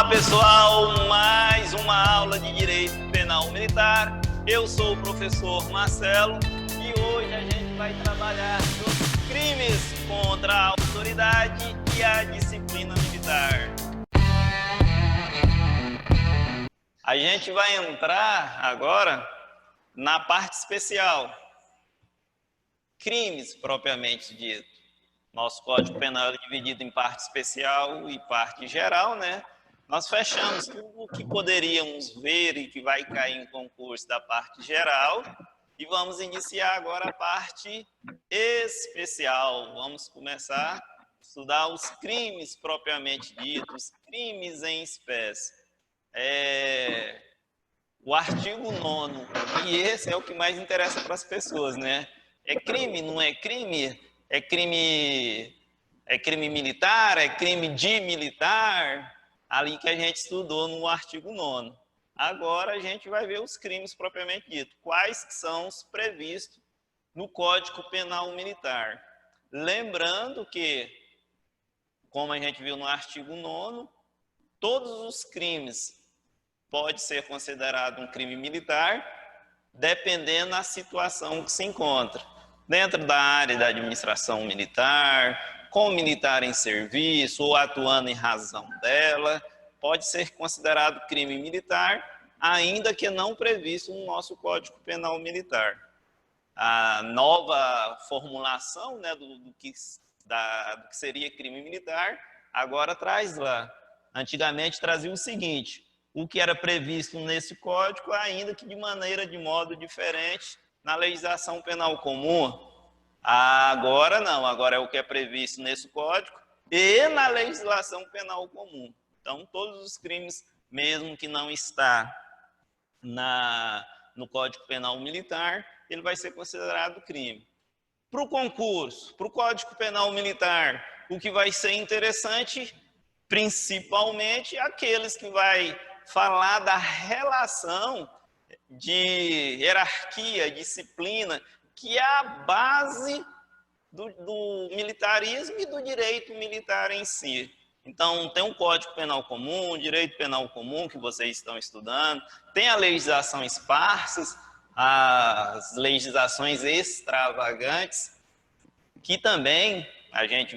Olá pessoal, mais uma aula de Direito Penal Militar. Eu sou o professor Marcelo e hoje a gente vai trabalhar os crimes contra a autoridade e a disciplina militar. A gente vai entrar agora na parte especial, crimes propriamente dito. Nosso Código Penal é dividido em parte especial e parte geral, né? Nós fechamos tudo o que poderíamos ver e que vai cair em concurso da parte geral e vamos iniciar agora a parte especial. Vamos começar a estudar os crimes propriamente ditos, crimes em espécie. O artigo 9º, e esse é o que mais interessa para as pessoas, né? É crime, não é crime? É crime militar? É crime de militar? Ali que a gente estudou no artigo 9º. Agora a gente vai ver os crimes propriamente dito. Quais são os previstos no Código Penal Militar. Lembrando que, como a gente viu no artigo 9º, todos os crimes podem ser considerados um crime militar, dependendo da situação que se encontra. Dentro da área da administração militar, com militar em serviço ou atuando em razão dela, pode ser considerado crime militar, ainda que não previsto no nosso Código Penal Militar. A nova formulação, né, do que seria crime militar, agora traz lá. Antigamente trazia o seguinte: o que era previsto nesse código, ainda que de modo diferente na legislação penal comum. Agora não, agora é o que é previsto nesse código e na legislação penal comum. Então, todos os crimes, mesmo que não está no Código Penal Militar, ele vai ser considerado crime. Para o concurso, para o Código Penal Militar, o que vai ser interessante, principalmente aqueles que vai falar da relação de hierarquia, disciplina, que é a base do militarismo e do direito militar em si. Então, tem um Código Penal Comum, Direito Penal Comum, que vocês estão estudando, tem a legislação esparsas, as legislações extravagantes, que também a gente,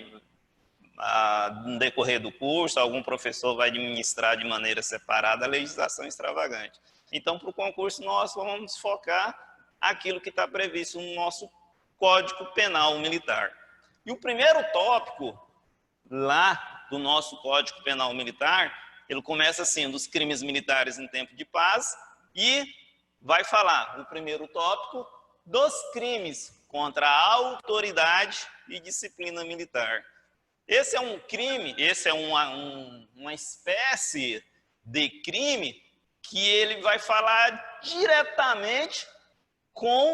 no decorrer do curso, algum professor vai administrar de maneira separada a legislação extravagante. Então, para o concurso, nós vamos focar aquilo que está previsto no nosso Código Penal Militar. E o primeiro tópico lá do nosso Código Penal Militar, ele começa assim, dos crimes militares em tempo de paz, e vai falar, o primeiro tópico, dos crimes contra a autoridade e disciplina militar. Esse é um crime, esse é uma espécie de crime que ele vai falar diretamente com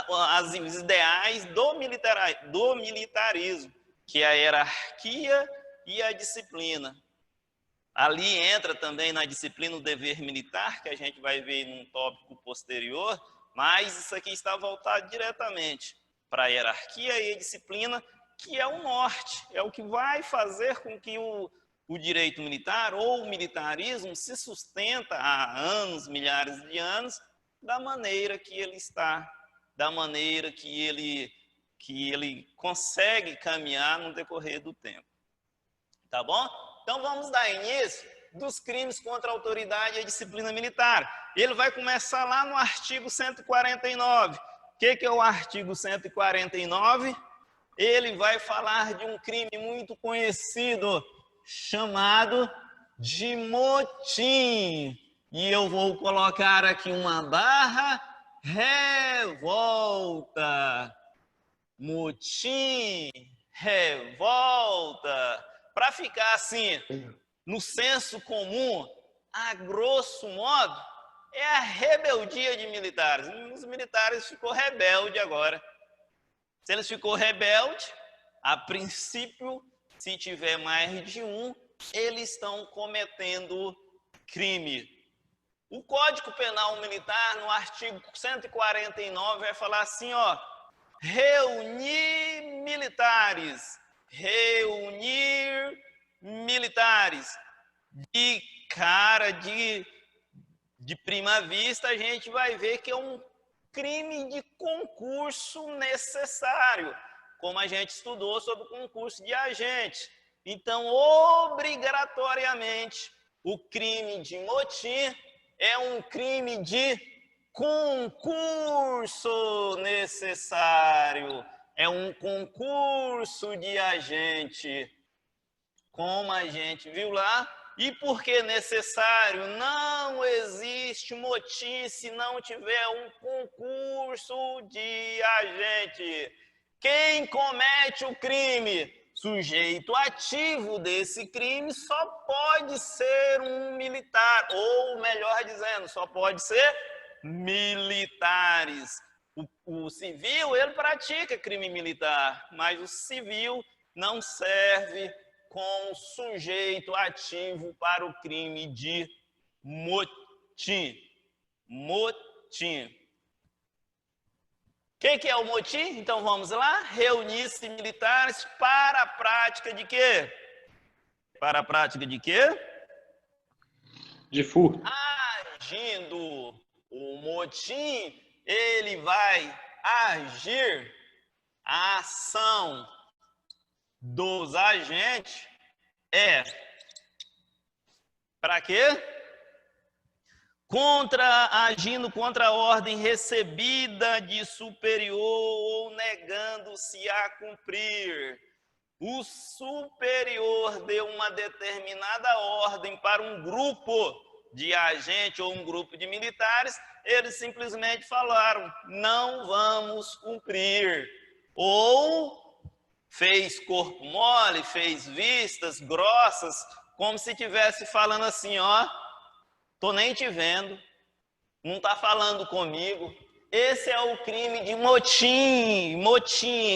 os ideais do militarismo, que é a hierarquia e a disciplina. Ali entra também na disciplina o dever militar, que a gente vai ver num tópico posterior, mas isso aqui está voltado diretamente para a hierarquia e a disciplina, que é o norte, é o que vai fazer com que o direito militar ou o militarismo se sustenta há anos, milhares de anos, da maneira que ele está, da maneira que ele consegue caminhar no decorrer do tempo. Tá bom? Então vamos dar início dos crimes contra a autoridade e a disciplina militar. Ele vai começar lá no artigo 149. O que é o artigo 149? Ele vai falar de um crime muito conhecido, chamado de motim. E eu vou colocar aqui uma barra, revolta. Motim, revolta. Para ficar assim, no senso comum, a grosso modo, é a rebeldia de militares. Os militares ficou rebelde agora. Se eles ficou rebelde, a princípio, se tiver mais de um, eles estão cometendo crime. O Código Penal Militar, no artigo 149, vai falar assim, ó, reunir militares de cara, de prima vista, a gente vai ver que é um crime de concurso necessário, como a gente estudou sobre o concurso de agente. Então, obrigatoriamente, o crime de motim é um crime de concurso necessário. É um concurso de agente, como a gente viu lá. E por que necessário? Não existe motim se não tiver um concurso de agente. Quem comete o crime, sujeito ativo desse crime, só pode ser um militar, ou melhor dizendo, só pode ser militares. O civil, ele pratica crime militar, mas o civil não serve como sujeito ativo para o crime de motim. Motim. O que é o motim? Então vamos lá. Reunir-se militares para a prática de quê? Para a prática de quê? De furto. Agindo. O motim, ele vai agir, a ação dos agentes é para quê? Agindo contra a ordem recebida de superior ou negando-se a cumprir. O superior deu uma determinada ordem para um grupo de agentes ou um grupo de militares, eles simplesmente falaram, não vamos cumprir. Ou fez corpo mole, fez vistas grossas, como se estivesse falando assim, ó, tô nem te vendo, não tá falando comigo. Esse é o crime de motim,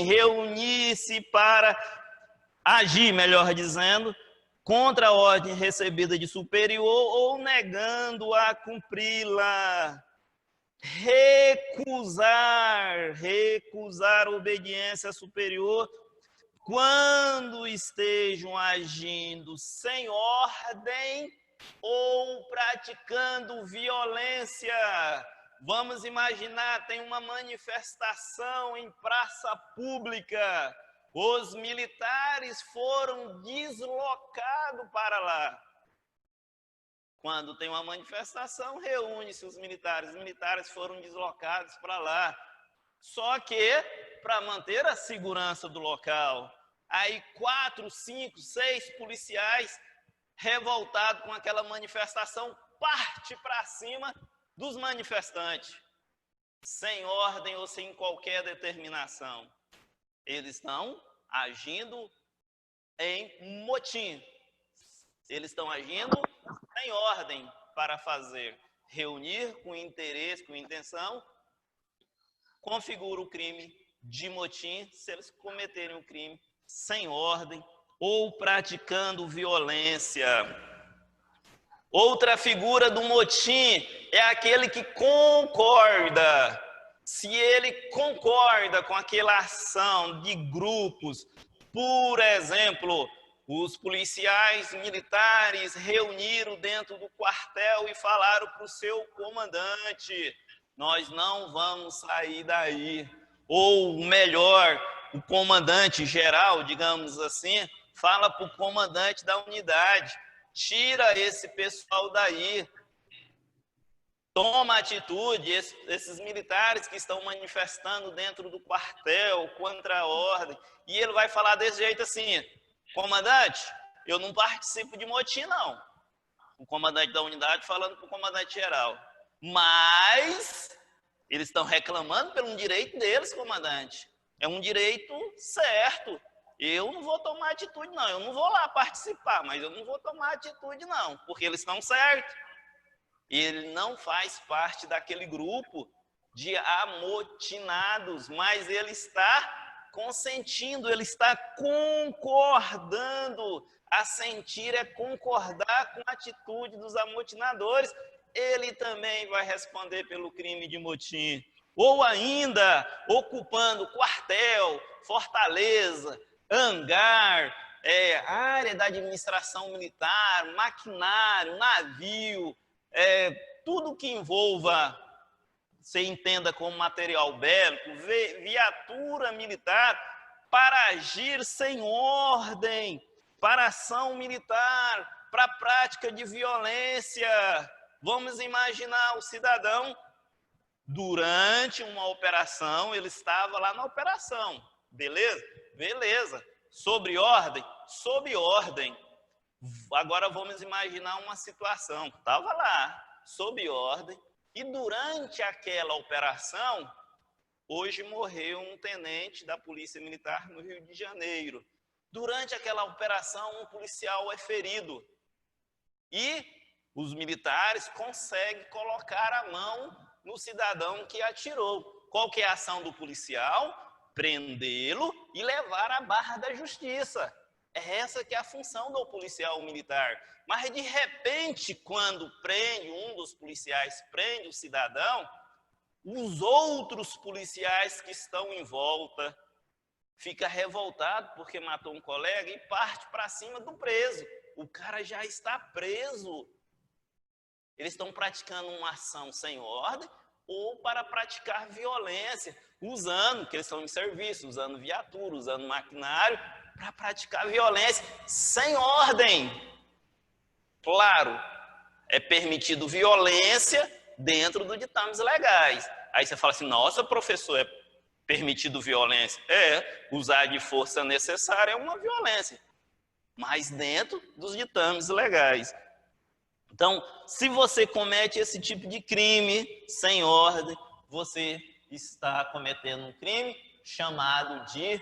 reunir-se para agir, melhor dizendo, contra a ordem recebida de superior ou negando a cumpri-la. Recusar obediência superior quando estejam agindo sem ordem ou praticando violência. Vamos imaginar, tem uma manifestação em praça pública, os militares foram deslocados para lá. Quando tem uma manifestação, reúne-se os militares foram deslocados para lá. Só que, para manter a segurança do local, aí 4, 5, 6 policiais revoltados com aquela manifestação parte para cima dos manifestantes, sem ordem ou sem qualquer determinação. Eles estão agindo em motim. Eles estão agindo sem ordem para fazer. Reunir com interesse, com intenção, configura o crime de motim se eles cometerem o crime sem ordem ou praticando violência. Outra figura do motim é aquele que concorda. Se ele concorda com aquela ação de grupos, por exemplo, os policiais militares reuniram dentro do quartel e falaram para o seu comandante, nós não vamos sair daí. Ou melhor, o comandante geral, digamos assim, fala para o comandante da unidade, tira esse pessoal daí, toma atitude, esses militares que estão manifestando dentro do quartel contra a ordem, e ele vai falar desse jeito assim, comandante, eu não participo de motim não. O comandante da unidade falando para o comandante geral, mas eles estão reclamando pelo direito deles, comandante. É um direito certo. Eu não vou tomar atitude não, eu não vou lá participar, mas eu não vou tomar atitude não, porque eles estão certos. Ele não faz parte daquele grupo de amotinados, mas ele está consentindo, ele está concordando. Assentir é concordar com a atitude dos amotinadores. Ele também vai responder pelo crime de motim. Ou ainda, ocupando quartel, fortaleza, hangar, área da administração militar, maquinário, navio, tudo que envolva, você entenda como material bélico, viatura militar, para agir sem ordem, para ação militar, para prática de violência. Vamos imaginar o cidadão, durante uma operação, ele estava lá na operação, beleza? Beleza. Sob ordem? Sob ordem. Agora vamos imaginar uma situação, estava lá, sob ordem, e durante aquela operação, hoje morreu um tenente da Polícia Militar no Rio de Janeiro. Durante aquela operação, um policial é ferido. E os militares conseguem colocar a mão no cidadão que atirou. Qual que é a ação do policial? Prendê-lo e levar à barra da justiça. É essa que é a função do policial militar. Mas, de repente, quando prende, um dos policiais prende o cidadão, os outros policiais que estão em volta ficam revoltados porque matou um colega e parte para cima do preso. O cara já está preso. Eles estão praticando uma ação sem ordem ou para praticar violência, usando, que eles estão em serviço, usando viatura, usando maquinário, para praticar violência sem ordem. Claro, é permitido violência dentro dos ditames legais. Aí você fala assim, nossa, professor, é permitido violência? Usar de força necessária é uma violência, mas dentro dos ditames legais. Então, se você comete esse tipo de crime sem ordem, você está cometendo um crime chamado de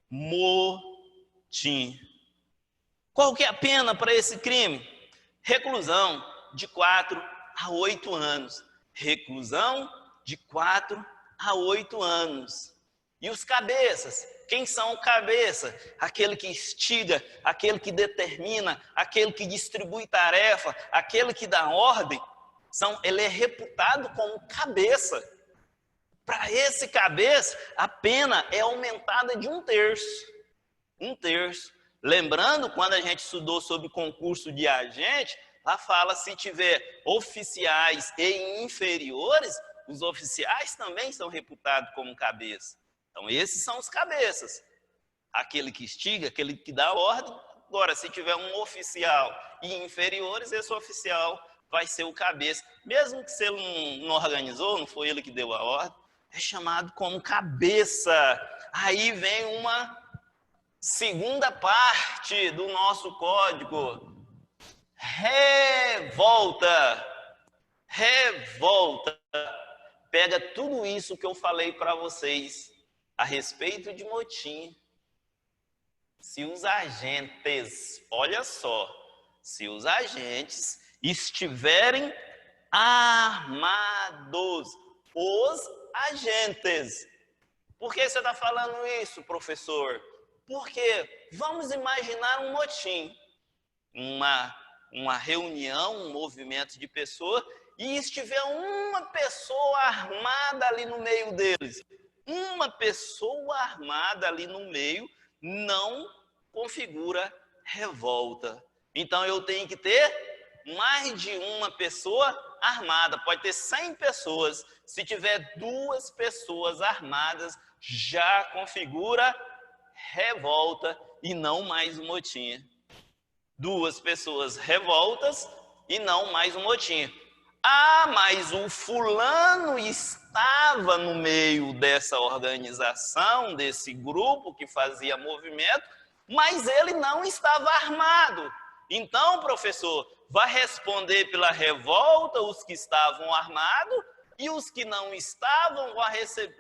motim. Qual que é a pena para esse crime? Reclusão de 4 a 8 anos. Reclusão de 4 a 8 anos. E os cabeças? Quem são o cabeça? Aquele que instiga, aquele que determina, aquele que distribui tarefa, aquele que dá ordem. Ele é reputado como cabeça. Para esse cabeça, a pena é aumentada de 1/3. 1/3. Lembrando, quando a gente estudou sobre concurso de agente, lá fala se tiver oficiais e inferiores, os oficiais também são reputados como cabeça. Então, esses são os cabeças. Aquele que instiga, aquele que dá ordem. Agora, se tiver um oficial e inferiores, esse oficial vai ser o cabeça. Mesmo que se ele não organizou, não foi ele que deu a ordem, é chamado como cabeça. Aí vem uma segunda parte do nosso código. Revolta. Revolta. Pega tudo isso que eu falei para vocês a respeito de motim. Se os agentes, olha só, se os agentes estiverem armados, os agentes. Por que você está falando isso, professor? Porque vamos imaginar um motim, uma reunião, um movimento de pessoas, e estiver uma pessoa armada ali no meio deles. Uma pessoa armada ali no meio não configura revolta. Então, eu tenho que ter mais de uma pessoa armada. Pode ter 100 pessoas. Se tiver 2 pessoas armadas, já configura revolta e não mais um motim. 2 pessoas revoltas e não mais um motim. Ah, mas o fulano estava no meio dessa organização, desse grupo que fazia movimento, mas ele não estava armado. Então, professor, vai responder pela revolta os que estavam armados e os que não estavam vão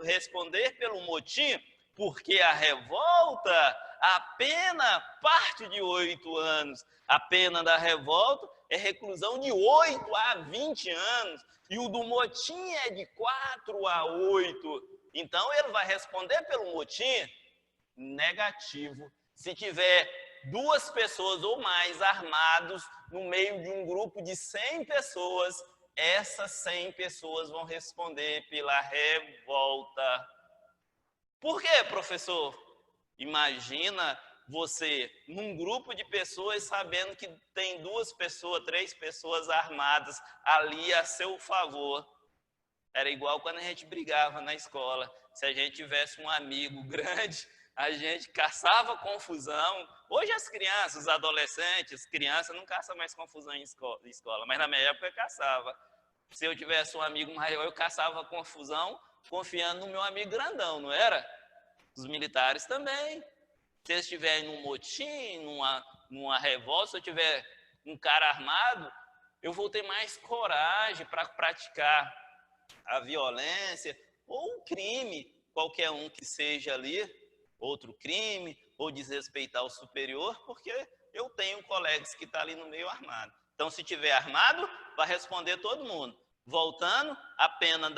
responder pelo motim, porque a revolta, a pena parte de 8 anos. A pena da revolta é reclusão de 8 a 20 anos. E o do motim é de 4 a 8. Então, ele vai responder pelo motim negativo. Se tiver 2 pessoas ou mais armados no meio de um grupo de 100 pessoas, essas 100 pessoas vão responder pela revolta. Por quê, professor? Imagina você num grupo de pessoas sabendo que tem 2 pessoas, 3 pessoas armadas ali a seu favor. Era igual quando a gente brigava na escola. Se a gente tivesse um amigo grande, a gente caçava confusão. Hoje as crianças, os adolescentes, crianças não caçam mais confusão em escola, mas na minha época eu caçava. Se eu tivesse um amigo maior, eu caçava confusão confiando no meu amigo grandão, não era? Os militares também. Se eles estiverem num motim, numa revolta, se eu tiver um cara armado, eu vou ter mais coragem para praticar a violência ou um crime, qualquer um que seja ali, outro crime, ou desrespeitar o superior, porque eu tenho colegas que estão ali no meio armado. Então, se tiver armado, vai responder todo mundo. Voltando, a pena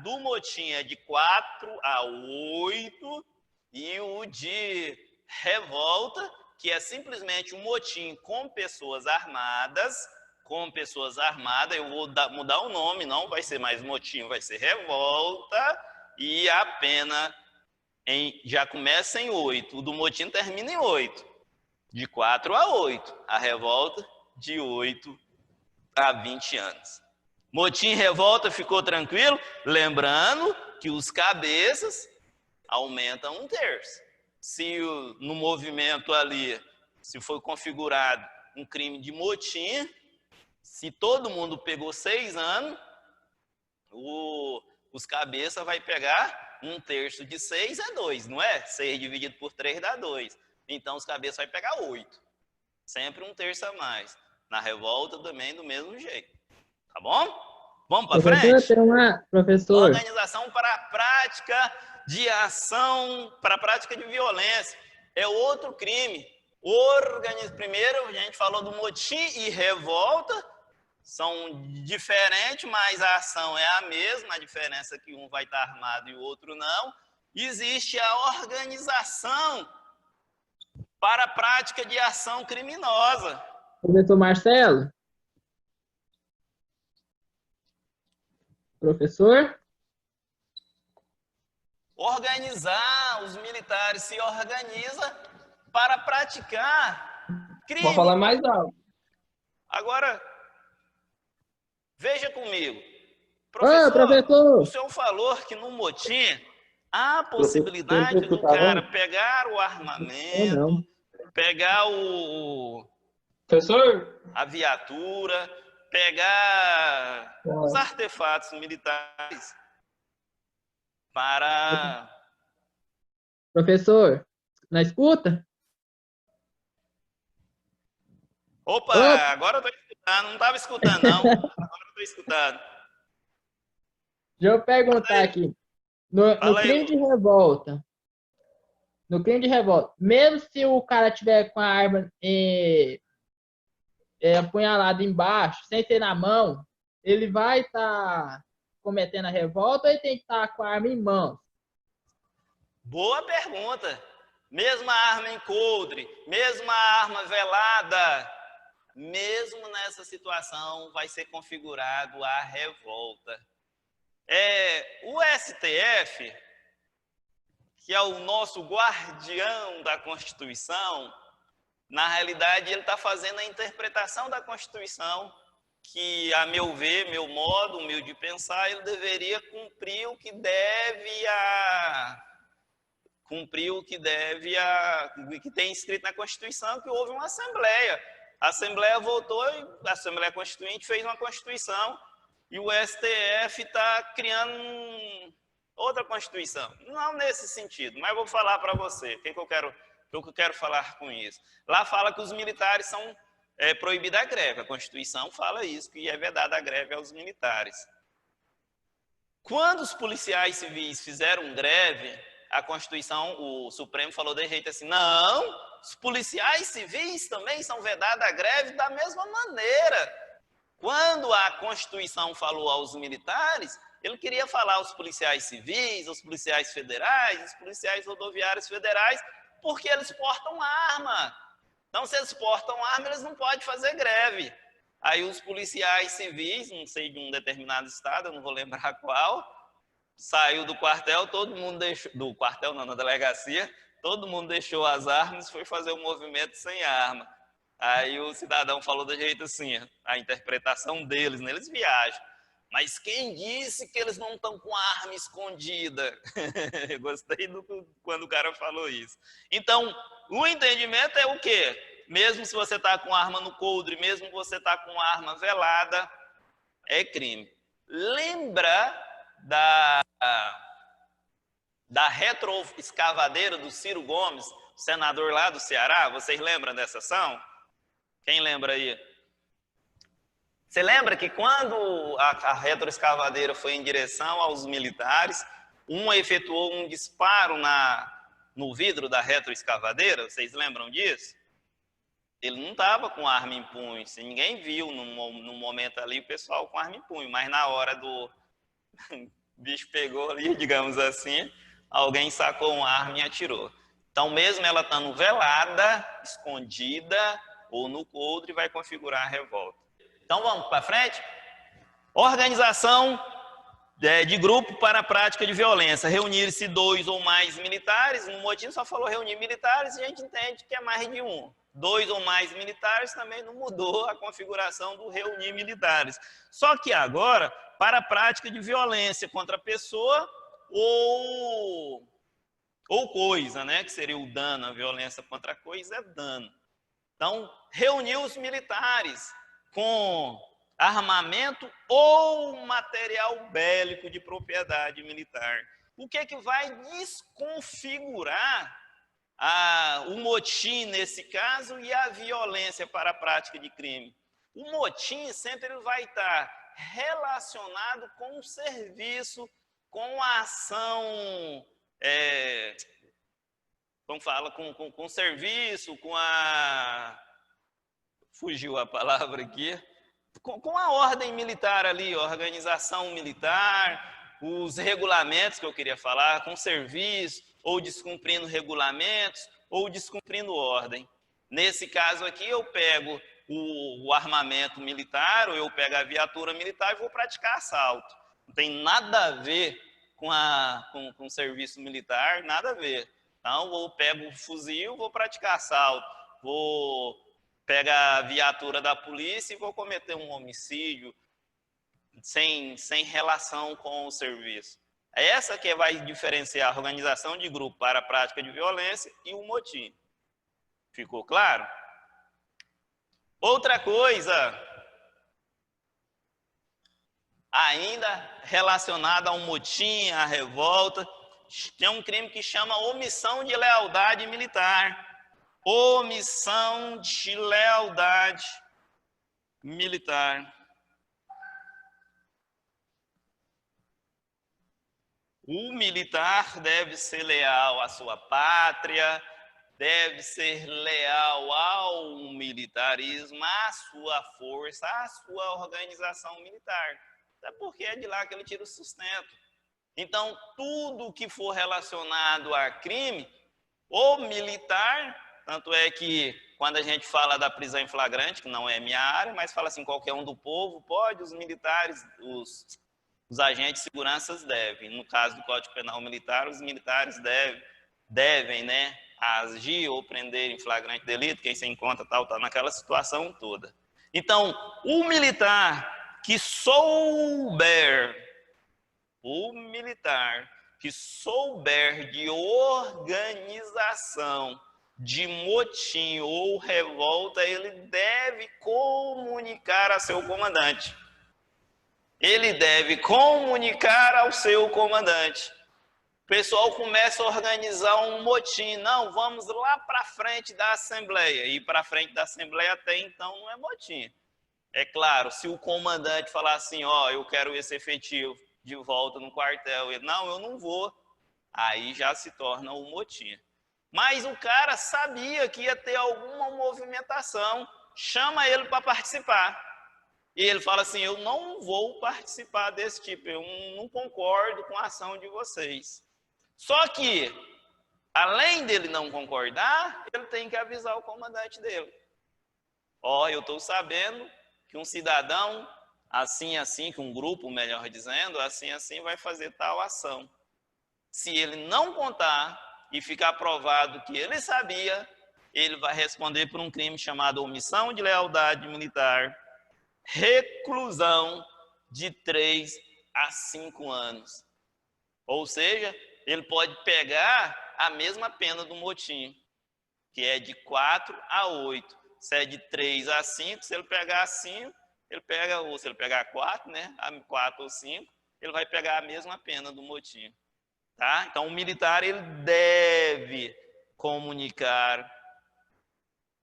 do motim é de 4 a 8, e o de revolta, que é simplesmente um motim com pessoas armadas, eu vou mudar o nome, não vai ser mais motim, vai ser revolta, e a pena já começa em 8, o do motim termina em 8, de 4 a 8, a revolta de 8 a 20 anos. Motim e revolta, ficou tranquilo? Lembrando que os cabeças aumentam 1/3. Se no movimento ali, se foi configurado um crime de motim, se todo mundo pegou 6 anos, os cabeças vai pegar 1/3 de 6 é 2, não é? 6 dividido por 3 dá 2. Então os cabeças vai pegar 8. Sempre 1/3 a mais. Na revolta também do mesmo jeito. Tá bom? Vamos para frente? Professor. Organização para a prática de ação, para a prática de violência. É outro crime. Primeiro, a gente falou do motim e revolta. São diferentes, mas a ação é a mesma. A diferença é que um vai estar armado e o outro não. Existe a organização para a prática de ação criminosa. Professor Marcelo? Professor? Organizar, os militares se organizam para praticar crime. Vou falar mais alto. Agora, veja comigo. Professor, professor, o senhor falou que no motim há a possibilidade do cara pegar o armamento, pegar Professor? a viatura, pegar os artefatos militares para... Professor, na escuta? Opa, agora eu estou escutando, não estava escutando não, agora eu estou escutando. Deixa eu perguntar aqui, no crime de revolta, mesmo se o cara tiver com a arma apunhalada embaixo, sem ser na mão, ele vai estar cometendo a revolta ou ele tem que estar com a arma em mãos? Boa pergunta. Mesmo a arma em coldre, mesmo a arma velada, mesmo nessa situação vai ser configurado a revolta. O STF, que é o nosso guardião da Constituição, na realidade ele está fazendo a interpretação da Constituição, que, a meu ver, meu modo humilde de pensar, ele deveria cumprir o que que tem escrito na Constituição, que houve uma Assembleia. A Assembleia votou, a Assembleia Constituinte fez uma Constituição, e o STF está criando outra Constituição. Não nesse sentido, mas vou falar para você o que eu quero falar com isso. Lá fala que os militares são proibidos a greve. A Constituição fala isso, que é vedada a greve aos militares. Quando os policiais civis fizeram greve, a Constituição, o Supremo falou de jeito assim, não, os policiais civis também são vedados a greve da mesma maneira. Quando a Constituição falou aos militares, ele queria falar aos policiais civis, aos policiais federais, aos policiais rodoviários federais, porque eles portam arma. Então, se eles portam arma, eles não podem fazer greve. Aí os policiais civis, não sei de um determinado estado, eu não vou lembrar qual, Saiu do quartel, todo mundo deixou, do quartel não, na delegacia, todo mundo deixou as armas e foi fazer o movimento sem arma. Aí o cidadão falou do jeito assim, a interpretação deles, né? Eles viajam. Mas quem disse que eles não estão com a arma escondida? Eu gostei quando o cara falou isso. Então, o entendimento é o quê? Mesmo se você está com arma no coldre, mesmo que você está com arma velada, é crime. Lembra da retroescavadeira do Ciro Gomes, senador lá do Ceará? Vocês lembram dessa ação? Quem lembra aí? Você lembra que quando a retroescavadeira foi em direção aos militares, uma efetuou um disparo no vidro da retroescavadeira? Vocês lembram disso? Ele não estava com arma em punho, ninguém viu no momento ali o pessoal com arma em punho, mas na hora do bicho pegou ali, digamos assim, alguém sacou uma arma e atirou. Então, mesmo ela estando velada, escondida ou no coldre, vai configurar a revolta. Então, vamos para frente? Organização de grupo para a prática de violência. Reunir-se 2 ou mais militares. No motim só falou reunir militares e a gente entende que é mais de um. 2 ou mais militares também não mudou a configuração do reunir militares. Só que agora, para a prática de violência contra a pessoa ou coisa, né? Que seria o dano. A violência contra a coisa é dano. Então, reunir os militares com armamento ou material bélico de propriedade militar. O que é que vai desconfigurar o motim nesse caso e a violência para a prática de crime? O motim sempre vai estar relacionado com o serviço, com a ação, como fala, com o serviço, com a... Fugiu a palavra aqui. Com a ordem militar ali, a organização militar, os regulamentos que eu queria falar, com serviço, ou descumprindo regulamentos, ou descumprindo ordem. Nesse caso aqui, eu pego o armamento militar, ou eu pego a viatura militar e vou praticar assalto. Não tem nada a ver com o serviço militar, nada a ver. Então, eu pego o fuzil, vou praticar assalto, vou pegar a viatura da polícia e vou cometer um homicídio sem relação com o serviço. É essa que vai diferenciar a organização de grupo para a prática de violência e o motim. Ficou claro? Outra coisa, ainda relacionada ao motim, à revolta, tem um crime que chama omissão de lealdade militar. Omissão de lealdade militar. O militar deve ser leal à sua pátria, deve ser leal ao militarismo, à sua força, à sua organização militar. Até porque é de lá que ele tira o sustento. Então, tudo que for relacionado a crime, ou militar, tanto é que quando a gente fala da prisão em flagrante, que não é minha área, mas fala assim, qualquer um do povo pode, os militares, os agentes de segurança devem. No caso do Código Penal Militar, os militares devem, né, agir ou prender em flagrante delito, quem se encontra tal, naquela situação toda. Então, o militar que souber de organização, de motim ou revolta, ele deve comunicar a seu comandante. Ele deve comunicar ao seu comandante. O pessoal começa a organizar um motim. Não, vamos lá para frente da Assembleia. E para frente da Assembleia até então não é motim. É claro, se o comandante falar assim, ó, eu quero esse efetivo de volta no quartel. Ele, não, eu não vou. Aí já se torna um motim. Mas o cara sabia que ia ter alguma movimentação, chama ele para participar. E ele fala assim, eu não vou participar desse tipo, eu não concordo com a ação de vocês. Só que, além dele não concordar, ele tem que avisar o comandante dele. Ó, eu estou sabendo que um cidadão assim, que um grupo, melhor dizendo, assim vai fazer tal ação. Se ele não contar e ficar provado que ele sabia, ele vai responder por um crime chamado omissão de lealdade militar, reclusão de 3 a 5 anos. Ou seja, ele pode pegar a mesma pena do motim, que é de 4 a 8. Se é de 3 a 5, se ele pegar 5, ele pega, ou se ele pegar 4, né? 4 ou 5, ele vai pegar a mesma pena do motim. Tá? Então, o militar ele deve comunicar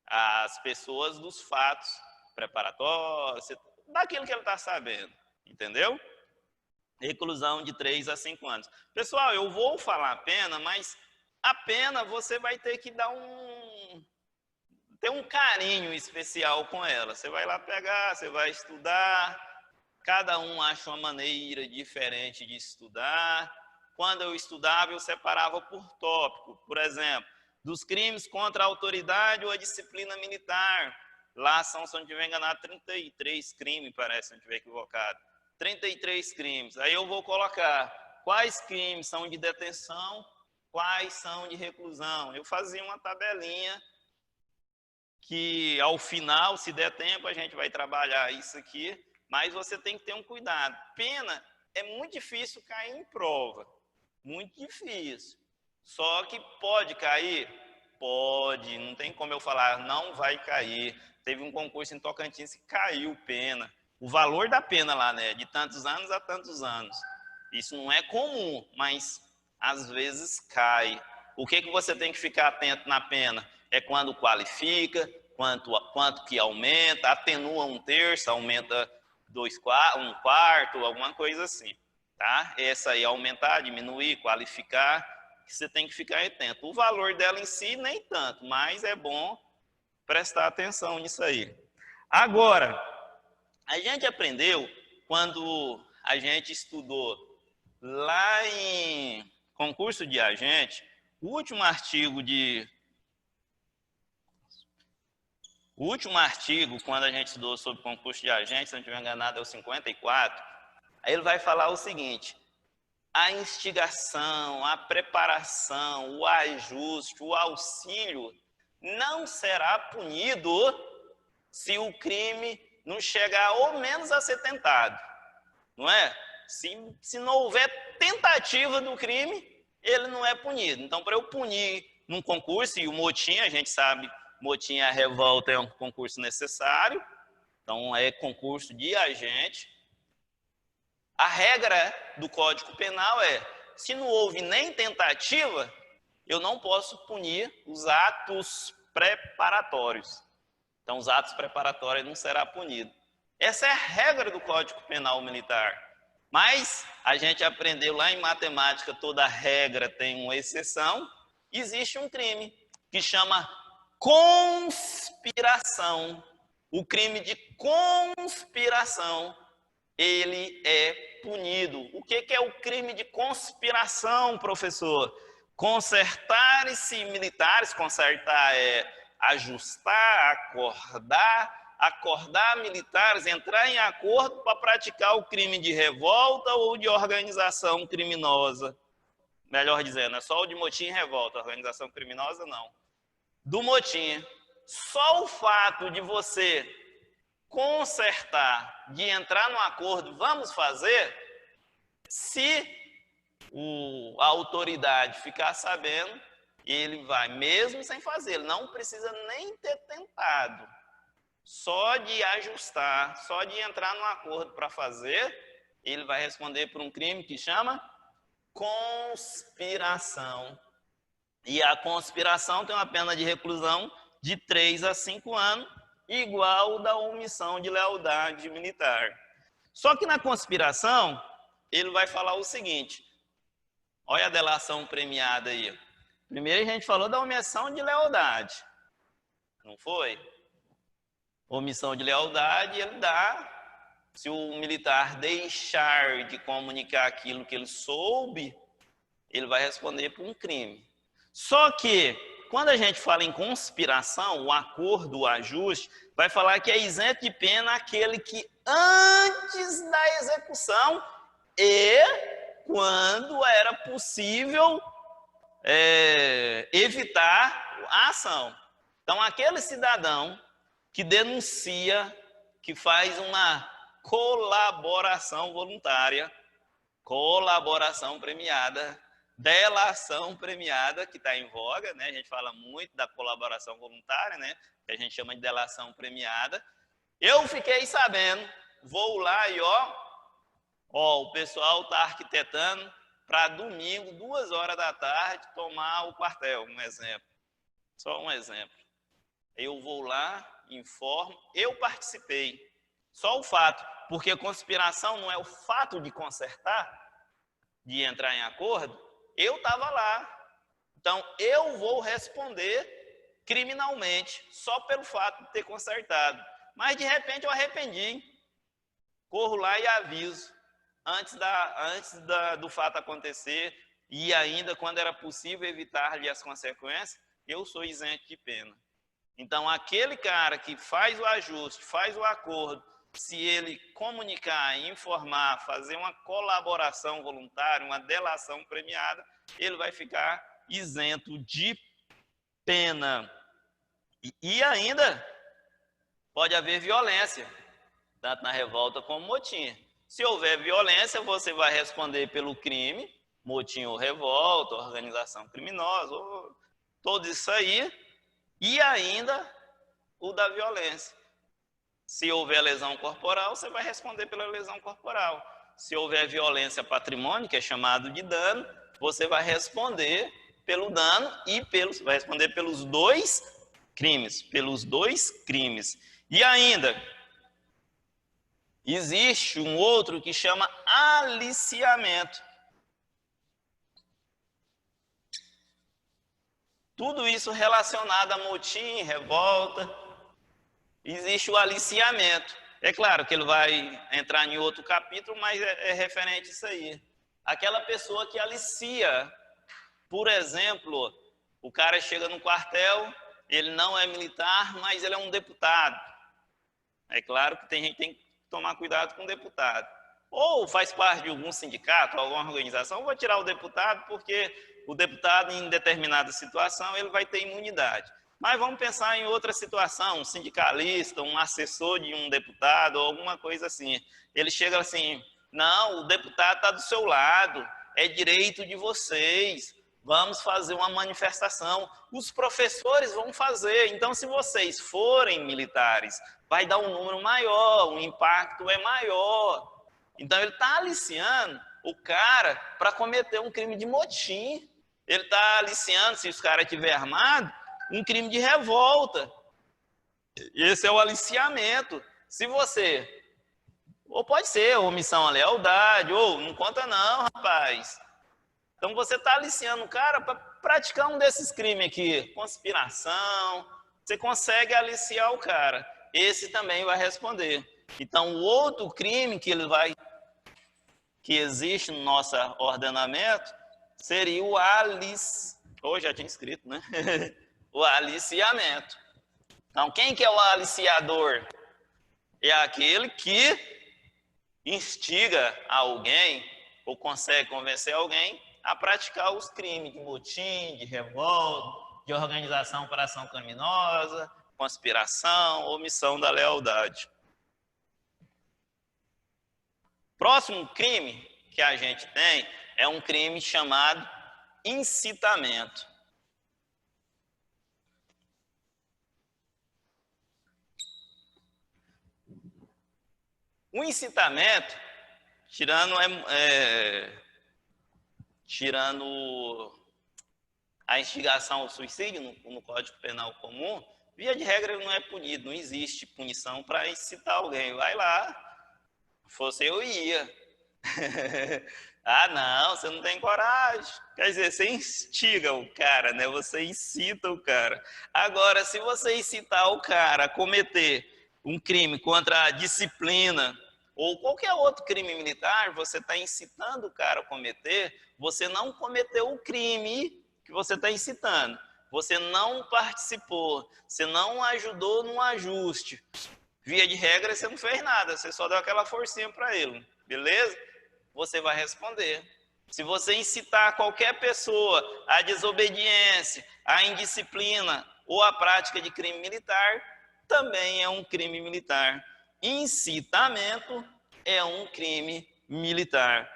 às pessoas dos fatos preparatórios, daquilo que ele está sabendo. Entendeu? Reclusão de 3 a 5 anos. Pessoal, eu vou falar a pena, mas a pena você vai ter que dar ter um carinho especial com ela. Você vai lá pegar, você vai estudar, cada um acha uma maneira diferente de estudar. Quando eu estudava, eu separava por tópico. Por exemplo, dos crimes contra a autoridade ou a disciplina militar. Lá são, se eu não estiver enganado, 33 crimes, parece, se eu não estiver equivocado. 33 crimes. Aí eu vou colocar quais crimes são de detenção, quais são de reclusão. Eu fazia uma tabelinha que, ao final, se der tempo, a gente vai trabalhar isso aqui, mas você tem que ter um cuidado. Pena é muito difícil cair em prova. Muito difícil. Só que pode cair? Pode. Não tem como eu falar, não vai cair. Teve um concurso em Tocantins que caiu pena. O valor da pena lá, né? De tantos anos a tantos anos. Isso não é comum, mas às vezes cai. O que você tem que ficar atento na pena? É quando qualifica, quanto que aumenta, atenua 1/3, aumenta 1/4, alguma coisa assim. Tá? Essa aí aumentar, diminuir, qualificar, que você tem que ficar atento. O valor dela em si nem tanto, mas é bom prestar atenção nisso aí. Agora, a gente aprendeu quando a gente estudou lá em concurso de agente, o último artigo, quando a gente estudou sobre concurso de agente, se não estiver enganado, é o 54, aí ele vai falar o seguinte: a instigação, a preparação, o ajuste, o auxílio não será punido se o crime não chegar ao menos a ser tentado, não é? Se não houver tentativa do crime, ele não é punido. Então, para eu punir num concurso, e o motim, a gente sabe, motim, a revolta é um concurso necessário, então é concurso de agente. A regra do Código Penal é, se não houve nem tentativa, eu não posso punir os atos preparatórios. Então, os atos preparatórios não será punido. Essa é a regra do Código Penal Militar. Mas a gente aprendeu lá em matemática, toda regra tem uma exceção. Existe um crime que chama conspiração. O crime de conspiração, ele é punido. O que é o crime de conspiração, professor? Concertar-se militares, concertar é ajustar, acordar militares, entrar em acordo para praticar o crime de revolta ou de organização criminosa. Melhor dizendo, é só o de motim e revolta, organização criminosa não. Do motim, só o fato de você consertar, de entrar num acordo, vamos fazer, se a autoridade ficar sabendo, ele vai, mesmo sem fazer, ele não precisa nem ter tentado. Só de ajustar, só de entrar num acordo para fazer, ele vai responder por um crime que chama conspiração. E a conspiração tem uma pena de reclusão de 3 a 5 anos, igual da omissão de lealdade militar. Só que na conspiração, ele vai falar o seguinte, olha a delação premiada aí. Primeiro a gente falou da omissão de lealdade, não foi? Omissão de lealdade, ele dá, se o militar deixar de comunicar aquilo que ele soube, ele vai responder por um crime. Só que quando a gente fala em conspiração, o acordo, o ajuste, vai falar que é isento de pena aquele que antes da execução e quando era possível evitar a ação. Então, aquele cidadão que denuncia, que faz uma colaboração voluntária, colaboração premiada, delação premiada, que está em voga, né? A gente fala muito da colaboração voluntária, né? Que a gente chama de delação premiada. Eu fiquei sabendo, vou lá e o pessoal está arquitetando para domingo, 2 horas da tarde, tomar o quartel, um exemplo. Só um exemplo. Eu vou lá, informo, eu participei. Só o fato, porque conspiração não é o fato de consertar, de entrar em acordo, eu estava lá. Então, eu vou responder criminalmente, só pelo fato de ter consertado. Mas, de repente, eu arrependi. Corro lá e aviso, antes do fato acontecer, e ainda quando era possível evitar-lhe as consequências, eu sou isento de pena. Então, aquele cara que faz o ajuste, faz o acordo, se ele comunicar, informar, fazer uma colaboração voluntária, uma delação premiada, ele vai ficar isento de pena. E ainda pode haver violência, tanto na revolta como motim. Se houver violência, você vai responder pelo crime, motim ou revolta, organização criminosa, tudo isso aí, e ainda o da violência. Se houver lesão corporal, você vai responder pela lesão corporal. Se houver violência patrimônio, que é chamado de dano, você vai responder pelo dano e vai responder pelos dois crimes, E ainda existe um outro que chama aliciamento. Tudo isso relacionado a motim, revolta, existe o aliciamento. É claro que ele vai entrar em outro capítulo, mas é referente a isso aí. Aquela pessoa que alicia, por exemplo, o cara chega no quartel, ele não é militar, mas ele é um deputado. É claro que tem gente que tem que tomar cuidado com o deputado. Ou faz parte de algum sindicato, alguma organização, vou tirar o deputado porque o deputado, em determinada situação, ele vai ter imunidade. Mas vamos pensar em outra situação, um sindicalista, um assessor de um deputado, ou alguma coisa assim. Ele chega assim, não, o deputado está do seu lado, é direito de vocês, vamos fazer uma manifestação. Os professores vão fazer, então se vocês forem militares, vai dar um número maior, o impacto é maior. Então ele está aliciando o cara para cometer um crime de motim. Ele está aliciando, se os caras estiverem armados, um crime de revolta. Esse é o aliciamento. Se você, ou pode ser omissão à lealdade, ou não conta não, rapaz. Então você está aliciando o cara para praticar um desses crimes aqui, conspiração. Você consegue aliciar o cara. Esse também vai responder. Então o outro crime que existe no nosso ordenamento seria o já tinha escrito, né? O aliciamento. Então, quem que é o aliciador? É aquele que instiga alguém ou consegue convencer alguém a praticar os crimes de motim, de revolta, de organização para ação criminosa, conspiração, omissão da lealdade. Próximo crime que a gente tem é um crime chamado incitamento. O incitamento, tirando a instigação ao suicídio no Código Penal comum, via de regra ele não é punido, não existe punição para incitar alguém. Vai lá, fosse eu ia. Ah, não, você não tem coragem. Quer dizer, você instiga o cara, né? Você incita o cara. Agora, se você incitar o cara a cometer um crime contra a disciplina ou qualquer outro crime militar, você está incitando o cara a cometer, você não cometeu o crime que você está incitando. você não participou, você não ajudou no ajuste, via de regra você não fez nada, você só deu aquela forcinha para ele, beleza? Você vai responder. Se você incitar qualquer pessoa à desobediência, à indisciplina ou à prática de crime militar, também é um crime militar. Incitamento é um crime militar.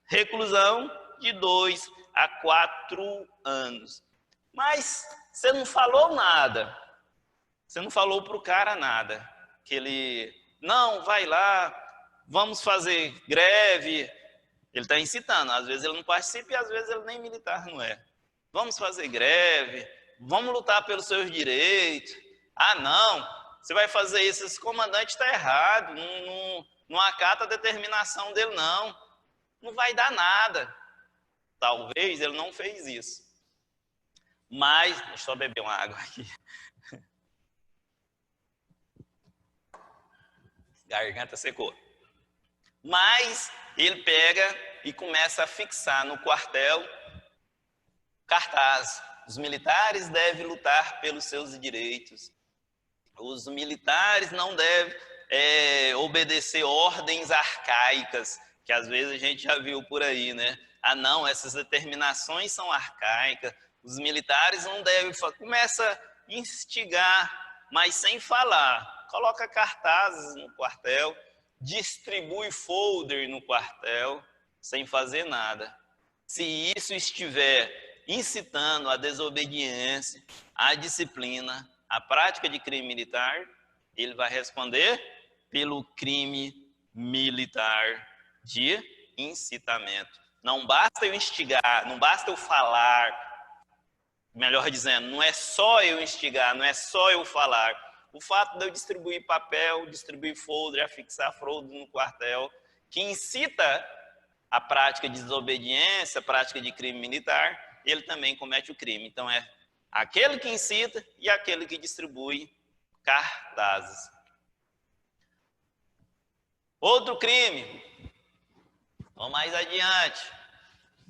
Reclusão de 2 a 4 anos. Mas você não falou nada. Você não falou para o cara nada. Que ele, não, vai lá, vamos fazer greve. Ele está incitando. Às vezes ele não participa e às vezes ele nem militar não é. Vamos fazer greve, vamos lutar pelos seus direitos. Ah, não, você vai fazer isso, esse comandante está errado, não acata a determinação dele, não. Não vai dar nada. Talvez ele não fez isso. Mas, deixa eu só beber uma água aqui. Garganta secou. Mas ele pega e começa a fixar no quartel cartaz. Os militares devem lutar pelos seus direitos. Os militares não devem obedecer ordens arcaicas, que às vezes a gente já viu por aí, né? Ah, não, essas determinações são arcaicas. Os militares não devem... Começa a instigar, mas sem falar. Coloca cartazes no quartel, distribui folder no quartel, sem fazer nada. Se isso estiver incitando a desobediência, a disciplina, a prática de crime militar, ele vai responder pelo crime militar de incitamento. Não basta eu instigar, não basta eu falar, melhor dizendo, não é só eu instigar, não é só eu falar. O fato de eu distribuir papel, distribuir folder, afixar folder no quartel, que incita a prática de desobediência, a prática de crime militar, ele também comete o crime. Então é aquele que incita e aquele que distribui cartazes. Outro crime, vamos mais adiante.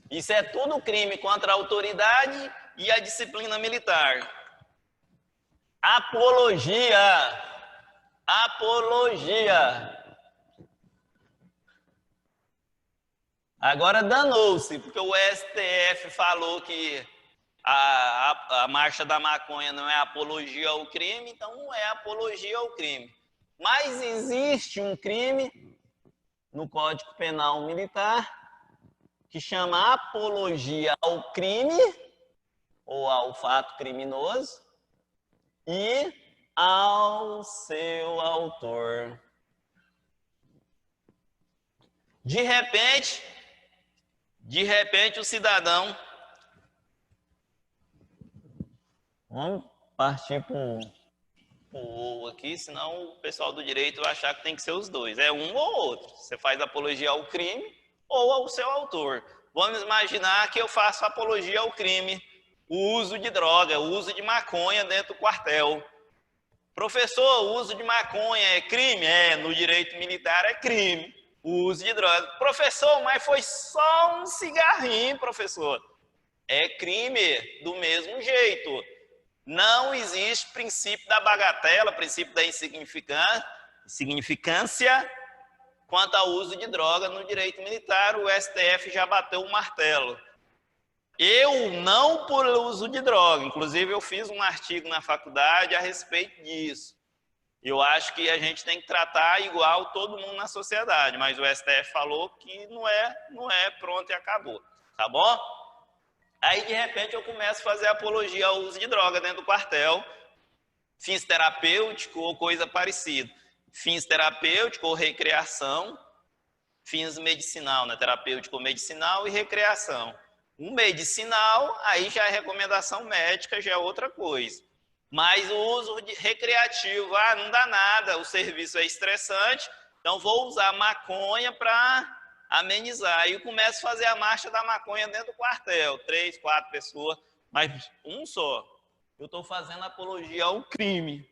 Isso é tudo crime contra a autoridade e a disciplina militar. Apologia. Apologia. Agora danou-se, porque o STF falou que a marcha da maconha não é apologia ao crime, então não é apologia ao crime. Mas existe um crime no Código Penal Militar que chama apologia ao crime ou ao fato criminoso e ao seu autor. De repente o cidadão... Vamos partir para o aqui, senão o pessoal do direito vai achar que tem que ser os dois. É um ou outro. Você faz apologia ao crime ou ao seu autor. Vamos imaginar que eu faço apologia ao crime, o uso de droga, o uso de maconha dentro do quartel. Professor, o uso de maconha é crime? É, no direito militar é crime. O uso de droga. Professor, mas foi só um cigarrinho, professor. É crime do mesmo jeito. Não existe princípio da bagatela, princípio da insignificância quanto ao uso de droga no direito militar. O STF já bateu o martelo. Eu não por uso de droga. Inclusive, eu fiz um artigo na faculdade a respeito disso. Eu acho que a gente tem que tratar igual todo mundo na sociedade, mas o STF falou que não é, pronto e acabou. Tá bom? Aí, de repente, eu começo a fazer apologia ao uso de droga dentro do quartel, fins terapêutico ou coisa parecida. Fins terapêutico ou recreação, fins medicinal, né? Terapêutico ou medicinal e recreação. Um medicinal, aí já é recomendação médica, já é outra coisa. Mas o uso recreativo, não dá nada, o serviço é estressante, então vou usar maconha para amenizar. Aí eu começo a fazer a marcha da maconha dentro do quartel, 3, 4 pessoas, mas um só. Eu estou fazendo apologia ao crime.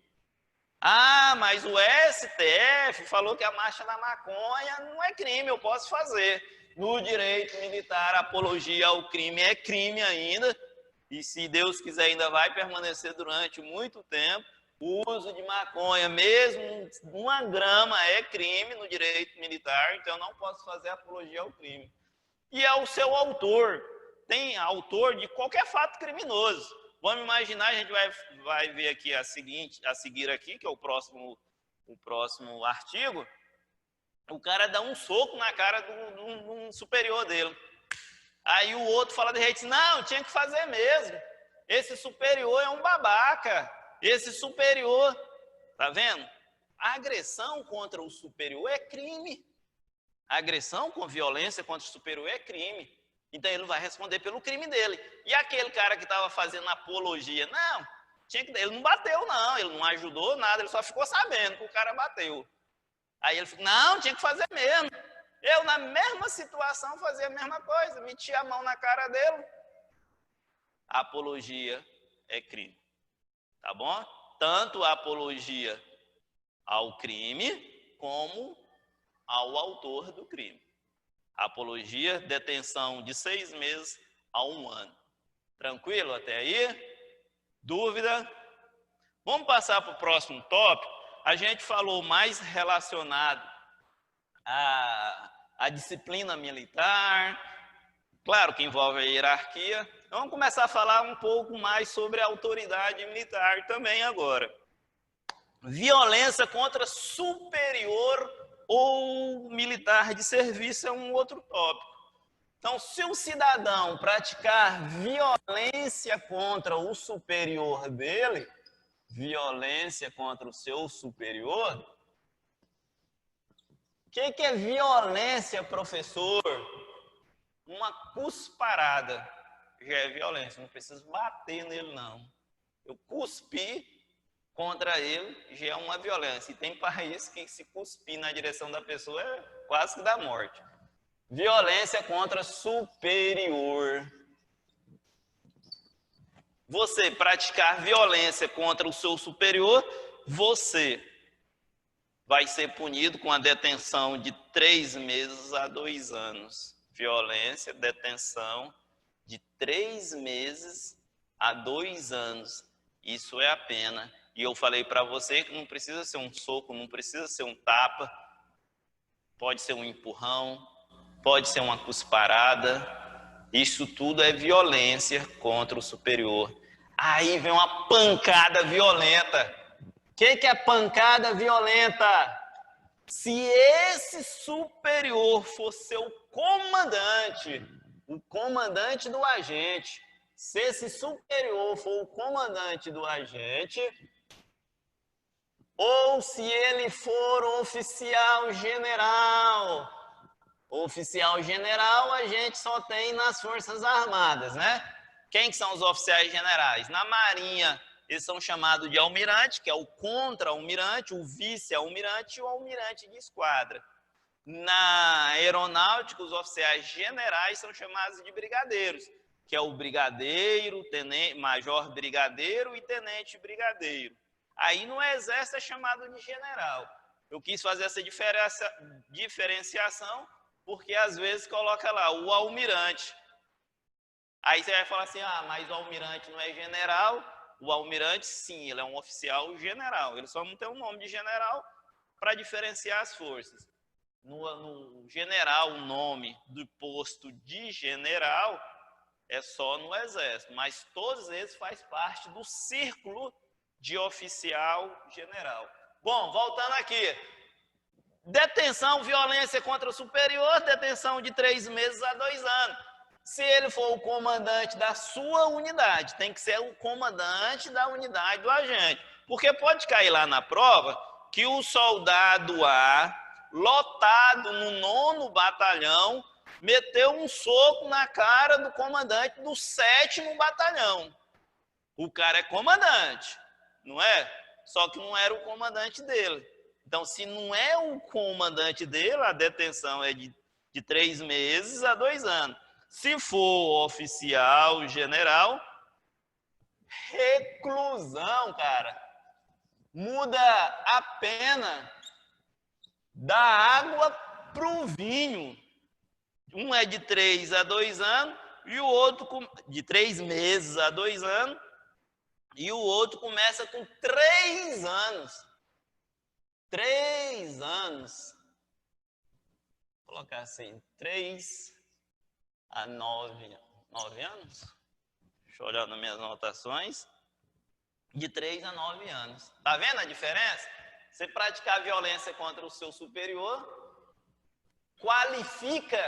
Ah, mas o STF falou que a marcha da maconha não é crime, eu posso fazer. No direito militar, apologia ao crime é crime ainda, e se Deus quiser ainda vai permanecer durante muito tempo, o uso de maconha, mesmo 1 grama, é crime no direito militar, então eu não posso fazer apologia ao crime. E é o seu autor, tem autor de qualquer fato criminoso. Vamos imaginar, a gente vai ver aqui a seguir aqui, que é o próximo artigo, o cara dá um soco na cara de um superior dele. Aí o outro fala de jeito, não, tinha que fazer mesmo. Esse superior é um babaca. Esse superior, tá vendo? A agressão contra o superior é crime. A agressão com violência contra o superior é crime. Então ele vai responder pelo crime dele. E aquele cara que estava fazendo apologia, não, ele não bateu não, ele não ajudou nada, ele só ficou sabendo que o cara bateu. Aí ele falou, não, tinha que fazer mesmo. Eu, na mesma situação, fazia a mesma coisa, metia a mão na cara dele. A apologia é crime. Tá bom? Tanto a apologia ao crime, como ao autor do crime. A apologia, detenção de 6 meses a 1 ano. Tranquilo até aí? Dúvida? Vamos passar para o próximo tópico. A gente falou mais relacionado à disciplina militar, claro que envolve a hierarquia. Vamos começar a falar um pouco mais sobre a autoridade militar também agora. Violência contra superior ou militar de serviço é um outro tópico. Então, se o cidadão praticar violência contra o superior dele, violência contra o seu superior, o que é violência, professor? Uma cusparada já é violência, não preciso bater nele, não. Eu cuspi contra ele já é uma violência. E tem país que se cuspir na direção da pessoa é quase que dá morte. Violência contra superior. Você praticar violência contra o seu superior, você vai ser punido com a detenção de 3 meses a 2 anos. Violência, detenção de 3 meses a 2 anos. Isso é a pena. E eu falei para você que não precisa ser um soco, não precisa ser um tapa, pode ser um empurrão, pode ser uma cusparada. Isso tudo é violência contra o superior. Aí vem uma pancada violenta. O que é pancada violenta? Se esse superior for seu comandante, o comandante do agente, se esse superior for o comandante do agente, ou se ele for oficial general. Oficial general a gente só tem nas Forças Armadas, né? Quem que são os oficiais generais? Na Marinha, eles são chamados de almirante, que é o contra-almirante, o vice-almirante e o almirante de esquadra. Na aeronáutica, os oficiais generais são chamados de brigadeiros, que é o brigadeiro, major brigadeiro e tenente brigadeiro. Aí no exército é chamado de general. Eu quis fazer essa diferenciação porque às vezes coloca lá o almirante. Aí você vai falar assim, mas o almirante não é general. O almirante, sim, ele é um oficial general. Ele só não tem o nome de general para diferenciar as forças. No general, o nome do posto de general é só no exército, mas todos eles fazem parte do círculo de oficial general. Bom, voltando aqui. Detenção, violência contra o superior, detenção de 3 meses a 2 anos. Se ele for o comandante da sua unidade, tem que ser o comandante da unidade do agente. Porque pode cair lá na prova que o soldado A, lotado no 9º batalhão, meteu um soco na cara do comandante do 7º batalhão. O cara é comandante, não é? Só que não era o comandante dele. Então, se não é o comandante dele, a detenção é de 3 meses a 2 anos. Se for oficial, general, reclusão, cara. Muda a pena da água para o vinho. Um é de 3 a 2 anos, e o outro de 3 meses a 2 anos, e o outro começa com 3 anos. 3 anos. Vou colocar assim, 3 a 9 anos. Deixa eu olhar nas minhas anotações. De 3 a 9 anos. Tá vendo a diferença? Você praticar violência contra o seu superior, qualifica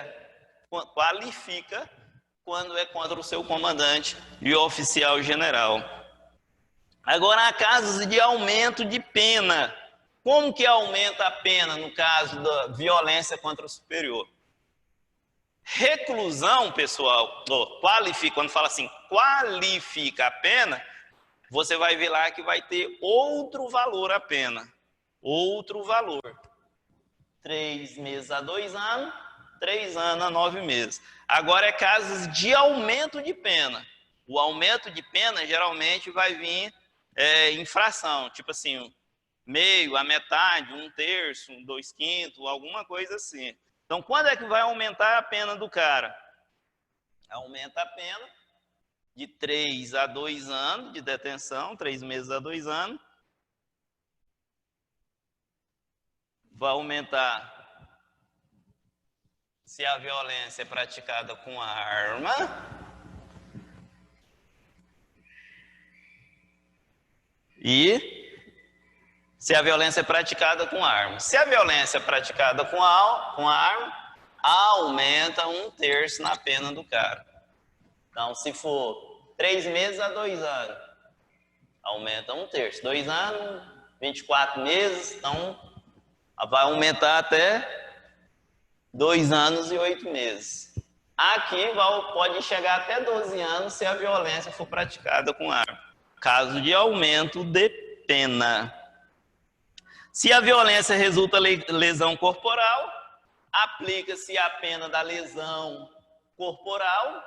quando é contra o seu comandante e o oficial general. Agora, há casos de aumento de pena. Como que aumenta a pena no caso da violência contra o superior? Reclusão, pessoal, qualifica, quando fala assim, qualifica a pena, você vai ver lá que vai ter outro valor a pena. Outro valor. 3 meses a 2 anos, 3 anos a 9 meses. Agora é casos de aumento de pena. O aumento de pena geralmente vai vir infração, tipo assim, meio, a metade, 1/3, 2/5, alguma coisa assim. Então, quando é que vai aumentar a pena do cara? Aumenta a pena de 3 a 2 anos de detenção, 3 meses a 2 anos. Vai aumentar se a violência é praticada com arma. E se a violência é praticada com arma. Se a violência é praticada com arma, aumenta 1/3 na pena do cara. Então, se for 3 meses a 2 anos, aumenta 1/3. 2 anos, 24 meses, então vai aumentar até 2 anos e 8 meses. Aqui pode chegar até 12 anos se a violência for praticada com arma. Caso de aumento de pena. Se a violência resulta lesão corporal, aplica-se a pena da lesão corporal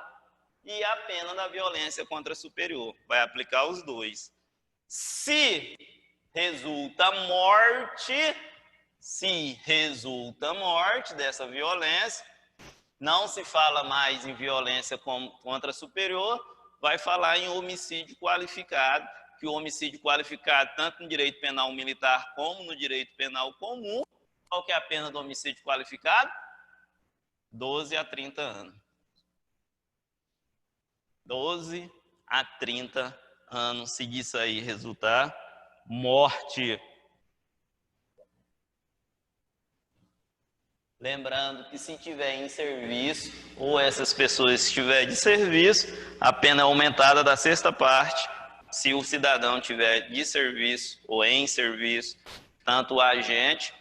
e a pena da violência contra superior. Vai aplicar os dois. Se resulta morte dessa violência, não se fala mais em violência contra superior, vai falar em homicídio qualificado, que o homicídio qualificado, tanto no direito penal militar como no direito penal comum, qual que é a pena do homicídio qualificado? 12 a 30 anos. 12 a 30 anos, se disso aí resultar morte. Lembrando que se tiver em serviço, ou essas pessoas estiverem de serviço, a pena é aumentada da 6ª parte, se o cidadão tiver de serviço ou em serviço, tanto o agente,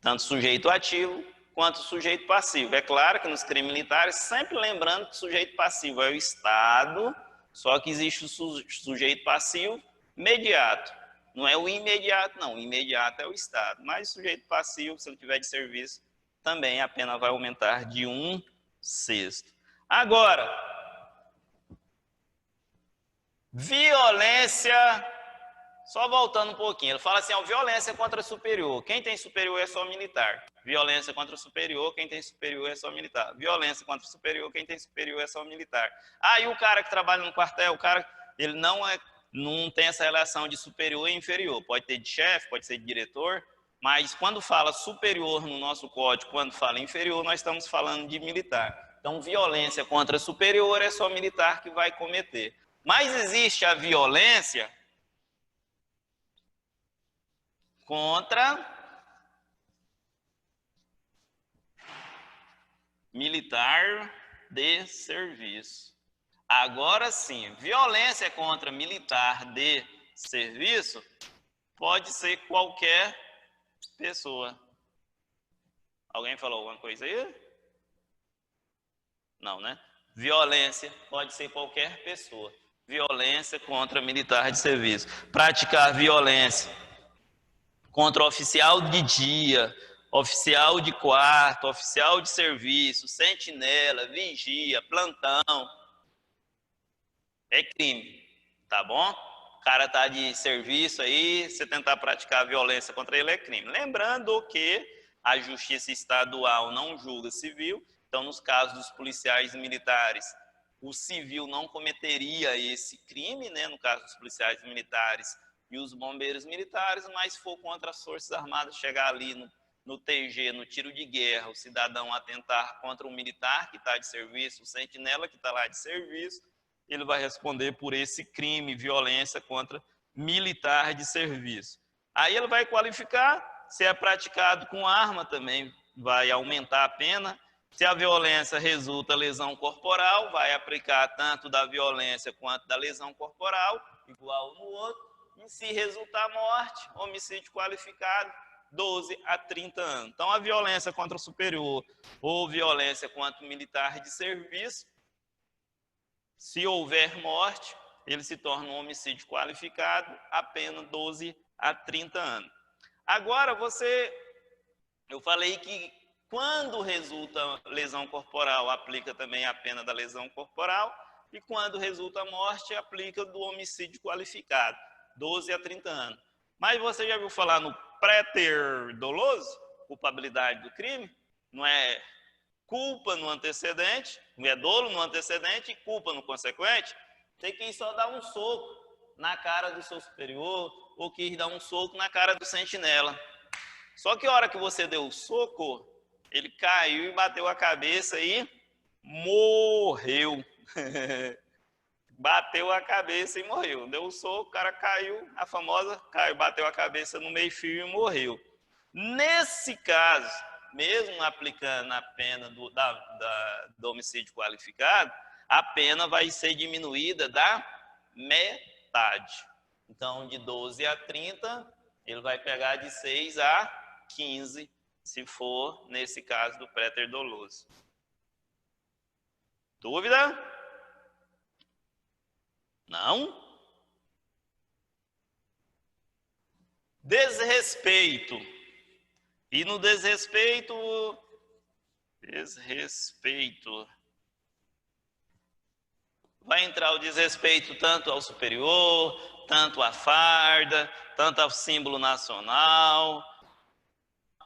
tanto o sujeito ativo, quanto o sujeito passivo. É claro que nos crimes militares, sempre lembrando que o sujeito passivo é o Estado, só que existe o sujeito passivo imediato. Não é o imediato, não. O imediato é o Estado. Mas o sujeito passivo, se não tiver de serviço, também a pena vai aumentar de 1/6. Agora, violência, só voltando um pouquinho, ele fala assim, violência contra superior. Quem tem superior é só militar. Violência contra superior, quem tem superior é só militar. Violência contra superior, quem tem superior é só militar. E o cara que trabalha no quartel, o cara, ele não tem essa relação de superior e inferior. Pode ter de chefe, pode ser de diretor, mas quando fala superior no nosso código, quando fala inferior, nós estamos falando de militar. Então, violência contra superior é só militar que vai cometer. Mas existe a violência contra militar de serviço. Agora sim, violência contra militar de serviço pode ser qualquer pessoa. Alguém falou alguma coisa aí? Não, né? Violência pode ser qualquer pessoa. Violência contra militar de serviço. Praticar violência contra oficial de dia, oficial de quarto, oficial de serviço, sentinela, vigia, plantão, é crime, tá bom? O cara tá de serviço aí, você tentar praticar violência contra ele é crime. Lembrando que a justiça estadual não julga civil Então, nos casos dos policiais militares, o civil não cometeria esse crime, né? No caso dos policiais militares e os bombeiros militares, mas se for contra as Forças Armadas, chegar ali no TG, no tiro de guerra, o cidadão atentar contra um militar que está de serviço, o sentinela que está lá de serviço, ele vai responder por esse crime, violência contra militar de serviço. Aí ele vai qualificar, se é praticado com arma também, vai aumentar a pena. Se a violência resulta lesão corporal, vai aplicar tanto da violência quanto da lesão corporal, igual no outro. E se resultar morte, homicídio qualificado, 12 a 30 anos. Então, a violência contra o superior ou violência contra o militar de serviço, se houver morte, ele se torna um homicídio qualificado, a pena 12 a 30 anos. Agora, eu falei que quando resulta lesão corporal, aplica também a pena da lesão corporal, e quando resulta morte, aplica do homicídio qualificado, 12 a 30 anos. Mas você já viu falar no préter doloso, culpabilidade do crime? Não é culpa no antecedente, não é dolo no antecedente e culpa no consequente? Você quis só dar um soco na cara do seu superior, ou quis dar um soco na cara do sentinela. Só que a hora que você deu o soco, ele caiu e bateu a cabeça e morreu. Bateu a cabeça e morreu. Deu o soco, o cara caiu, a famosa caiu, bateu a cabeça no meio-fio e morreu. Nesse caso, mesmo aplicando a pena do homicídio qualificado, a pena vai ser diminuída da metade. Então, de 12 a 30, ele vai pegar de 6 a 15, se for nesse caso do préter doloso. Dúvida? Não? Desrespeito. E no desrespeito, vai entrar o desrespeito tanto ao superior, tanto à farda, tanto ao símbolo nacional.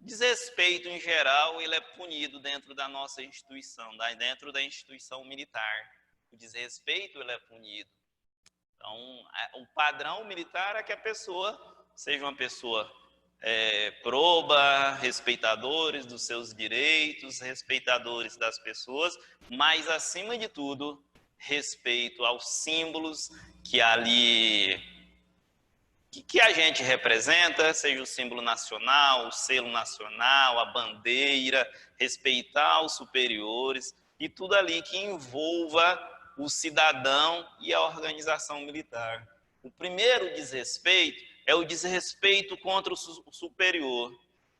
Desrespeito, em geral, ele é punido dentro da nossa instituição, dentro da instituição militar. O desrespeito, ele é punido. Então, o padrão militar é que a pessoa seja uma pessoa proba, respeitadores dos seus direitos, respeitadores das pessoas, mas, acima de tudo, respeito aos símbolos que ali que a gente representa, seja o símbolo nacional, o selo nacional, a bandeira, respeitar os superiores e tudo ali que envolva o cidadão e a organização militar. O primeiro desrespeito é o desrespeito contra o superior.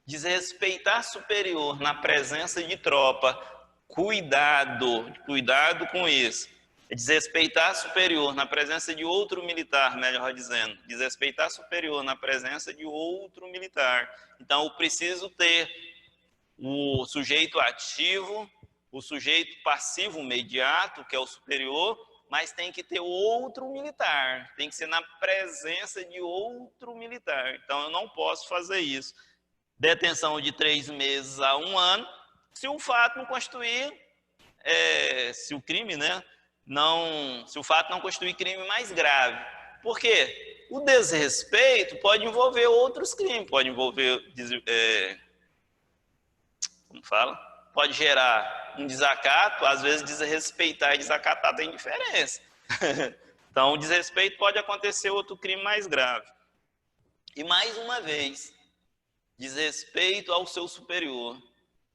Desrespeitar superior na presença de tropa, cuidado com isso. Desrespeitar superior na presença de outro militar, melhor dizendo. Desrespeitar superior na presença de outro militar. Então, eu preciso ter o sujeito ativo, o sujeito passivo imediato, que é o superior, mas tem que ter outro militar. Tem que ser na presença de outro militar. Então, eu não posso fazer isso. Detenção de 3 meses a 1 ano, se o fato não constituir, se o crime, né? Se o fato não constituir crime mais grave. Por quê? O desrespeito pode envolver outros crimes, pode envolver, como fala? Pode gerar um desacato, às vezes desrespeitar e desacatar tem diferença. Então, o desrespeito pode acontecer outro crime mais grave. E mais uma vez, desrespeito ao seu superior,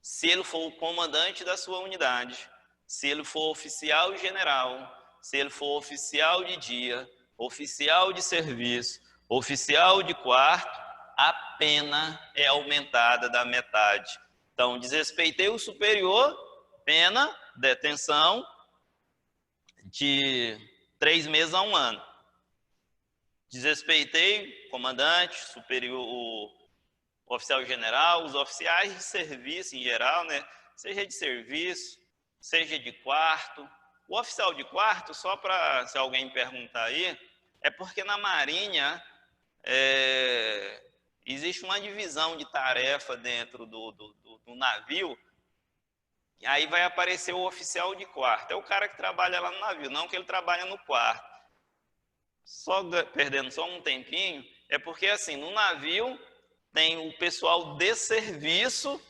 se ele for o comandante da sua unidade, se ele for oficial general, se ele for oficial de dia, oficial de serviço, oficial de quarto, a pena é aumentada da metade. Então, desrespeitei o superior, pena, detenção de 3 meses a 1 ano. Desrespeitei o comandante, superior, o oficial general, os oficiais de serviço em geral, né? Seja de serviço, seja de quarto. O oficial de quarto, só para se alguém perguntar aí, é porque na Marinha existe uma divisão de tarefa dentro do navio Aí vai aparecer o oficial de quarto. É o cara que trabalha lá no navio, não que ele trabalha no quarto. Só perdendo só um tempinho, é porque assim, no navio tem o pessoal de serviço,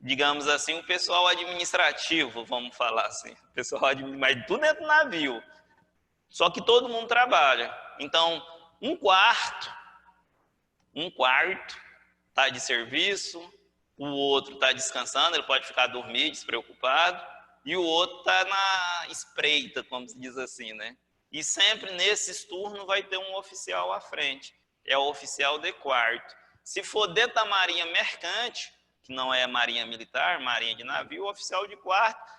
digamos assim, o pessoal administrativo, vamos falar assim. O pessoal mas tudo dentro do navio. Só que todo mundo trabalha. Então, um quarto está de serviço, o outro está descansando, ele pode ficar dormindo, despreocupado, e o outro está na espreita, como se diz assim, né? E sempre nesses turnos vai ter um oficial à frente, é o oficial de quarto. Se for dentro da marinha mercante, que não é marinha militar, marinha de navio, o oficial de quarto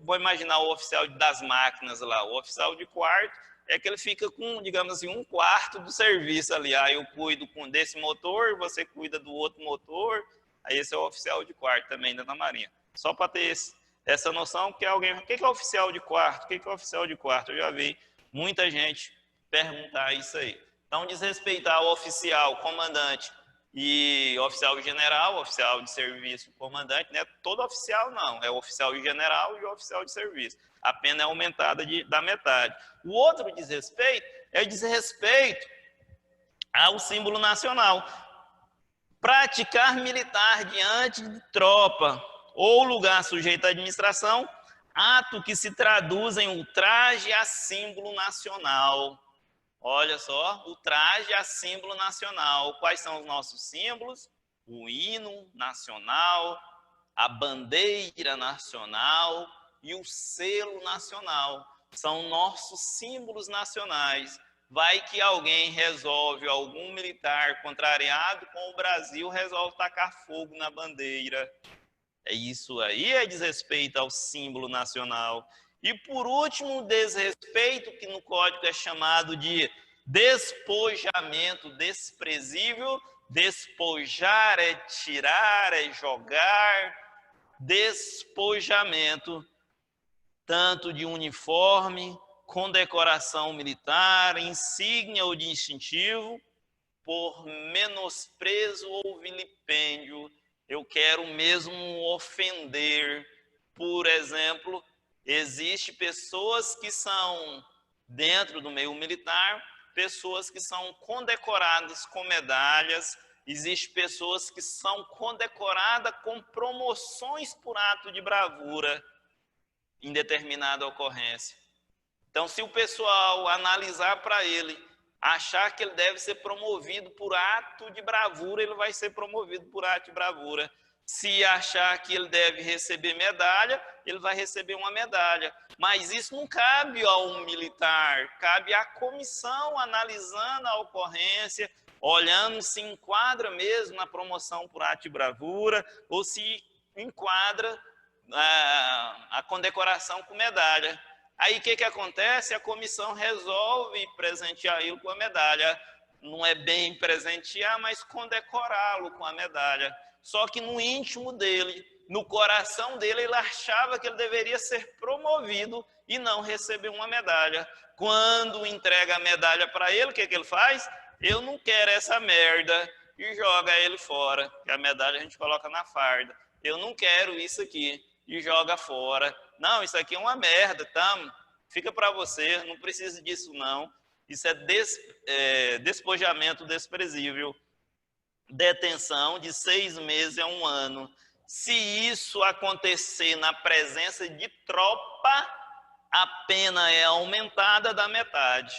vou imaginar o oficial das máquinas lá, o oficial de quarto é que ele fica com, digamos assim, um quarto do serviço ali. Aí eu cuido desse motor, você cuida do outro motor. Aí esse é o oficial de quarto também da Marinha. Só para ter essa noção, porque alguém, o que é oficial de quarto? O que é oficial de quarto? Eu já vi muita gente perguntar isso aí. Então, desrespeitar o oficial, comandante e oficial general, oficial de serviço, comandante, não é todo oficial não, é o oficial general e o oficial de serviço. A pena é aumentada da metade. O outro desrespeito é desrespeito ao símbolo nacional. Praticar militar diante de tropa ou lugar sujeito à administração, ato que se traduz em ultraje a símbolo nacional. Olha só, ultraje a símbolo nacional. Quais são os nossos símbolos? O hino nacional, a bandeira nacional e o selo nacional. São nossos símbolos nacionais. Vai que alguém resolve, algum militar contrariado com o Brasil, resolve tacar fogo na bandeira. Isso aí é desrespeito ao símbolo nacional. E por último, desrespeito, que no código é chamado de despojamento desprezível. Despojar é tirar, é jogar. Despojamento, tanto de uniforme, condecoração militar, insígnia ou distintivo, por menosprezo ou vilipêndio. Eu quero mesmo ofender. Por exemplo, existem pessoas que são, dentro do meio militar, pessoas que são condecoradas com medalhas, existem pessoas que são condecoradas com promoções por ato de bravura em determinada ocorrência. Então, se o pessoal analisar para ele, achar que ele deve ser promovido por ato de bravura, ele vai ser promovido por ato de bravura. Se achar que ele deve receber medalha, ele vai receber uma medalha. Mas isso não cabe ao militar, cabe à comissão analisando a ocorrência, olhando se enquadra mesmo na promoção por ato de bravura ou se enquadra a condecoração com medalha. Aí o que acontece? A comissão resolve presentear ele com a medalha. Não é bem presentear, mas condecorá-lo com a medalha. Só que no íntimo dele, no coração dele, ele achava que ele deveria ser promovido e não receber uma medalha. Quando entrega a medalha para ele, o que ele faz? Eu não quero essa merda, e joga ele fora. Porque a medalha a gente coloca na farda. Eu não quero isso aqui, e joga fora. Não, isso aqui é uma merda, tá? Fica para você, não precisa disso não. Isso é despojamento desprezível. Detenção de 6 meses a 1 ano. Se isso acontecer na presença de tropa, a pena é aumentada da metade.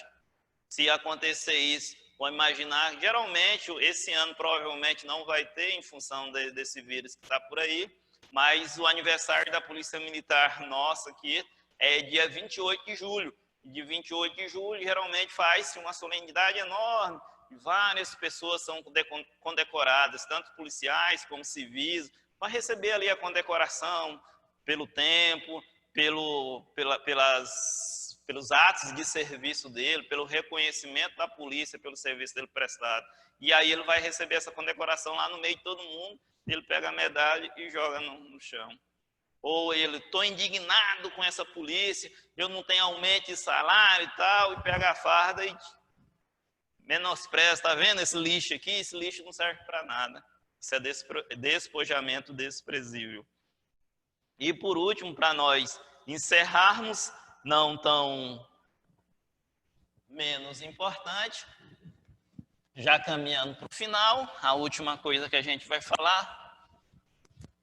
Se acontecer isso, vou imaginar, geralmente, esse ano provavelmente não vai ter, em função desse vírus que está por aí, mas o aniversário da Polícia Militar nossa aqui é dia 28 de julho. De 28 de julho, geralmente faz-se uma solenidade enorme, e várias pessoas são condecoradas, tanto policiais como civis, para receber ali a condecoração pelo tempo, pelos atos de serviço dele, pelo reconhecimento da polícia, pelo serviço dele prestado. E aí ele vai receber essa condecoração lá no meio de todo mundo, ele pega a medalha e joga no chão. Ou ele, estou indignado com essa polícia, eu não tenho aumento de salário e tal, e pega a farda e menospreza. Está vendo esse lixo aqui? Esse lixo não serve para nada. Isso é despojamento desprezível. E por último, para nós encerrarmos, não tão menos importante, já caminhando para o final, a última coisa que a gente vai falar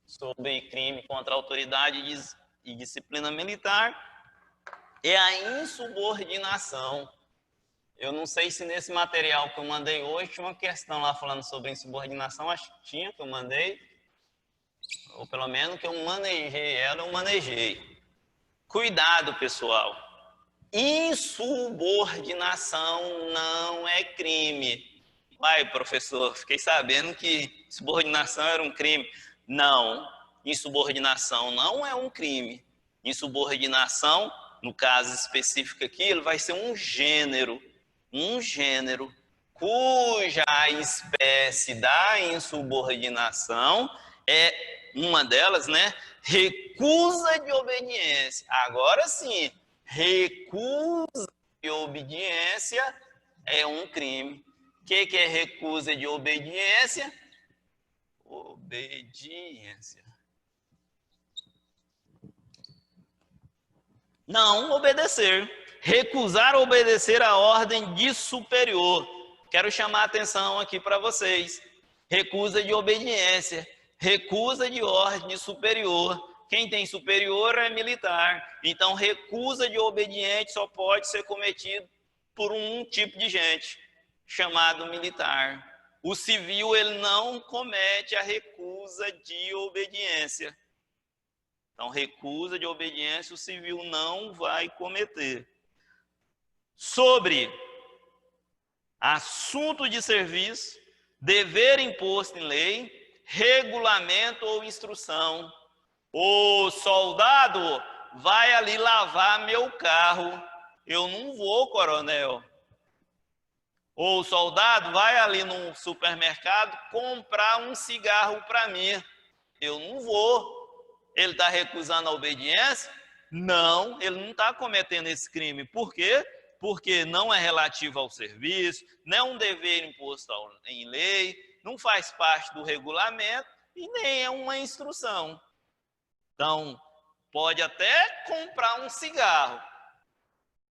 sobre crime contra a autoridade e disciplina militar é a insubordinação. Eu não sei se nesse material que eu mandei hoje tinha uma questão lá falando sobre insubordinação, acho que tinha, que eu mandei, ou pelo menos que eu manejei ela, eu manejei. Cuidado, pessoal. Insubordinação não é crime. Uai, professor, fiquei sabendo que subordinação era um crime. Não, insubordinação não é um crime. Insubordinação, no caso específico aqui, ele vai ser um gênero cuja espécie da insubordinação é uma delas, né? Recusa de obediência. Agora sim, recusa de obediência é um crime. O que é recusa de obediência? Obediência. Não obedecer. Recusar obedecer a ordem de superior. Quero chamar a atenção aqui para vocês. Recusa de obediência. Recusa de ordem de superior. Quem tem superior é militar. Então, recusa de obediente só pode ser cometido por um tipo de gente, chamado militar. O civil, ele não comete a recusa de obediência. Então, recusa de obediência, o civil não vai cometer. Sobre assunto de serviço, dever imposto em lei, regulamento ou instrução. O soldado vai ali lavar meu carro. Eu não vou, coronel. Ou o soldado vai ali no supermercado comprar um cigarro para mim. Eu não vou. Ele está recusando a obediência? Não, ele não está cometendo esse crime. Por quê? Porque não é relativo ao serviço, não é um dever imposto em lei, não faz parte do regulamento e nem é uma instrução. Então, pode até comprar um cigarro,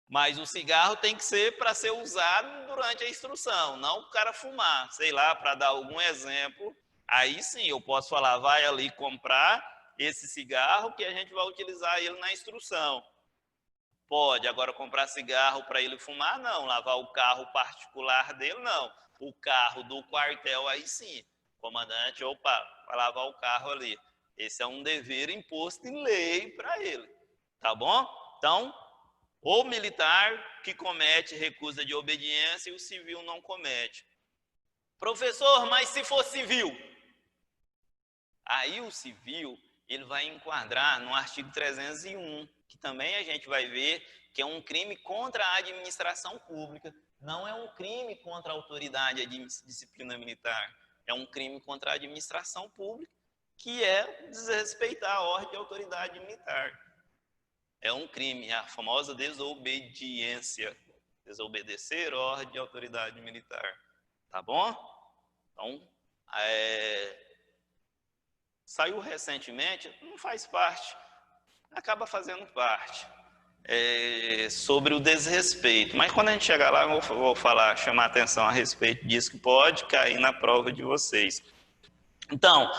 mas o cigarro tem que ser para ser usado durante a instrução, não o cara fumar. Sei lá, para dar algum exemplo, aí sim eu posso falar, vai ali comprar esse cigarro que a gente vai utilizar ele na instrução. Pode, agora comprar cigarro para ele fumar, não. Lavar o carro particular dele, não. O carro do quartel, aí sim. Comandante, opa, vai lavar o carro ali. Esse é um dever imposto em lei para ele. Tá bom? Então, o militar que comete recusa de obediência e o civil não comete. Professor, mas se for civil? Aí o civil, ele vai enquadrar no artigo 301, que também a gente vai ver que é um crime contra a administração pública. Não é um crime contra a autoridade de disciplina militar. É um crime contra a administração pública, que é desrespeitar a ordem de autoridade militar. É um crime, a famosa desobediência. Desobedecer a ordem de autoridade militar. Tá bom? Então, saiu recentemente, não faz parte, acaba fazendo parte, sobre o desrespeito. Mas quando a gente chegar lá, eu vou falar, chamar a atenção a respeito disso, que pode cair na prova de vocês. Então,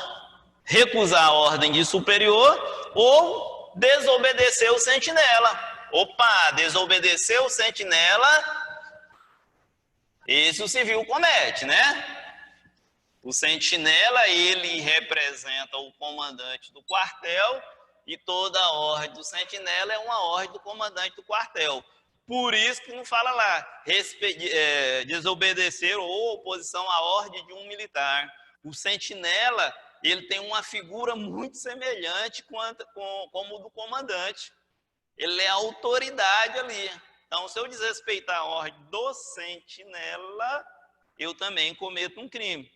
recusar a ordem de superior ou desobedecer o sentinela. Opa, desobedecer o sentinela, esse o civil comete, né? O sentinela, ele representa o comandante do quartel e toda a ordem do sentinela é uma ordem do comandante do quartel. Por isso que não fala lá, desobedecer ou oposição à ordem de um militar. O sentinela, ele tem uma figura muito semelhante como o do comandante. Ele é a autoridade ali. Então, se eu desrespeitar a ordem do sentinela, eu também cometo um crime.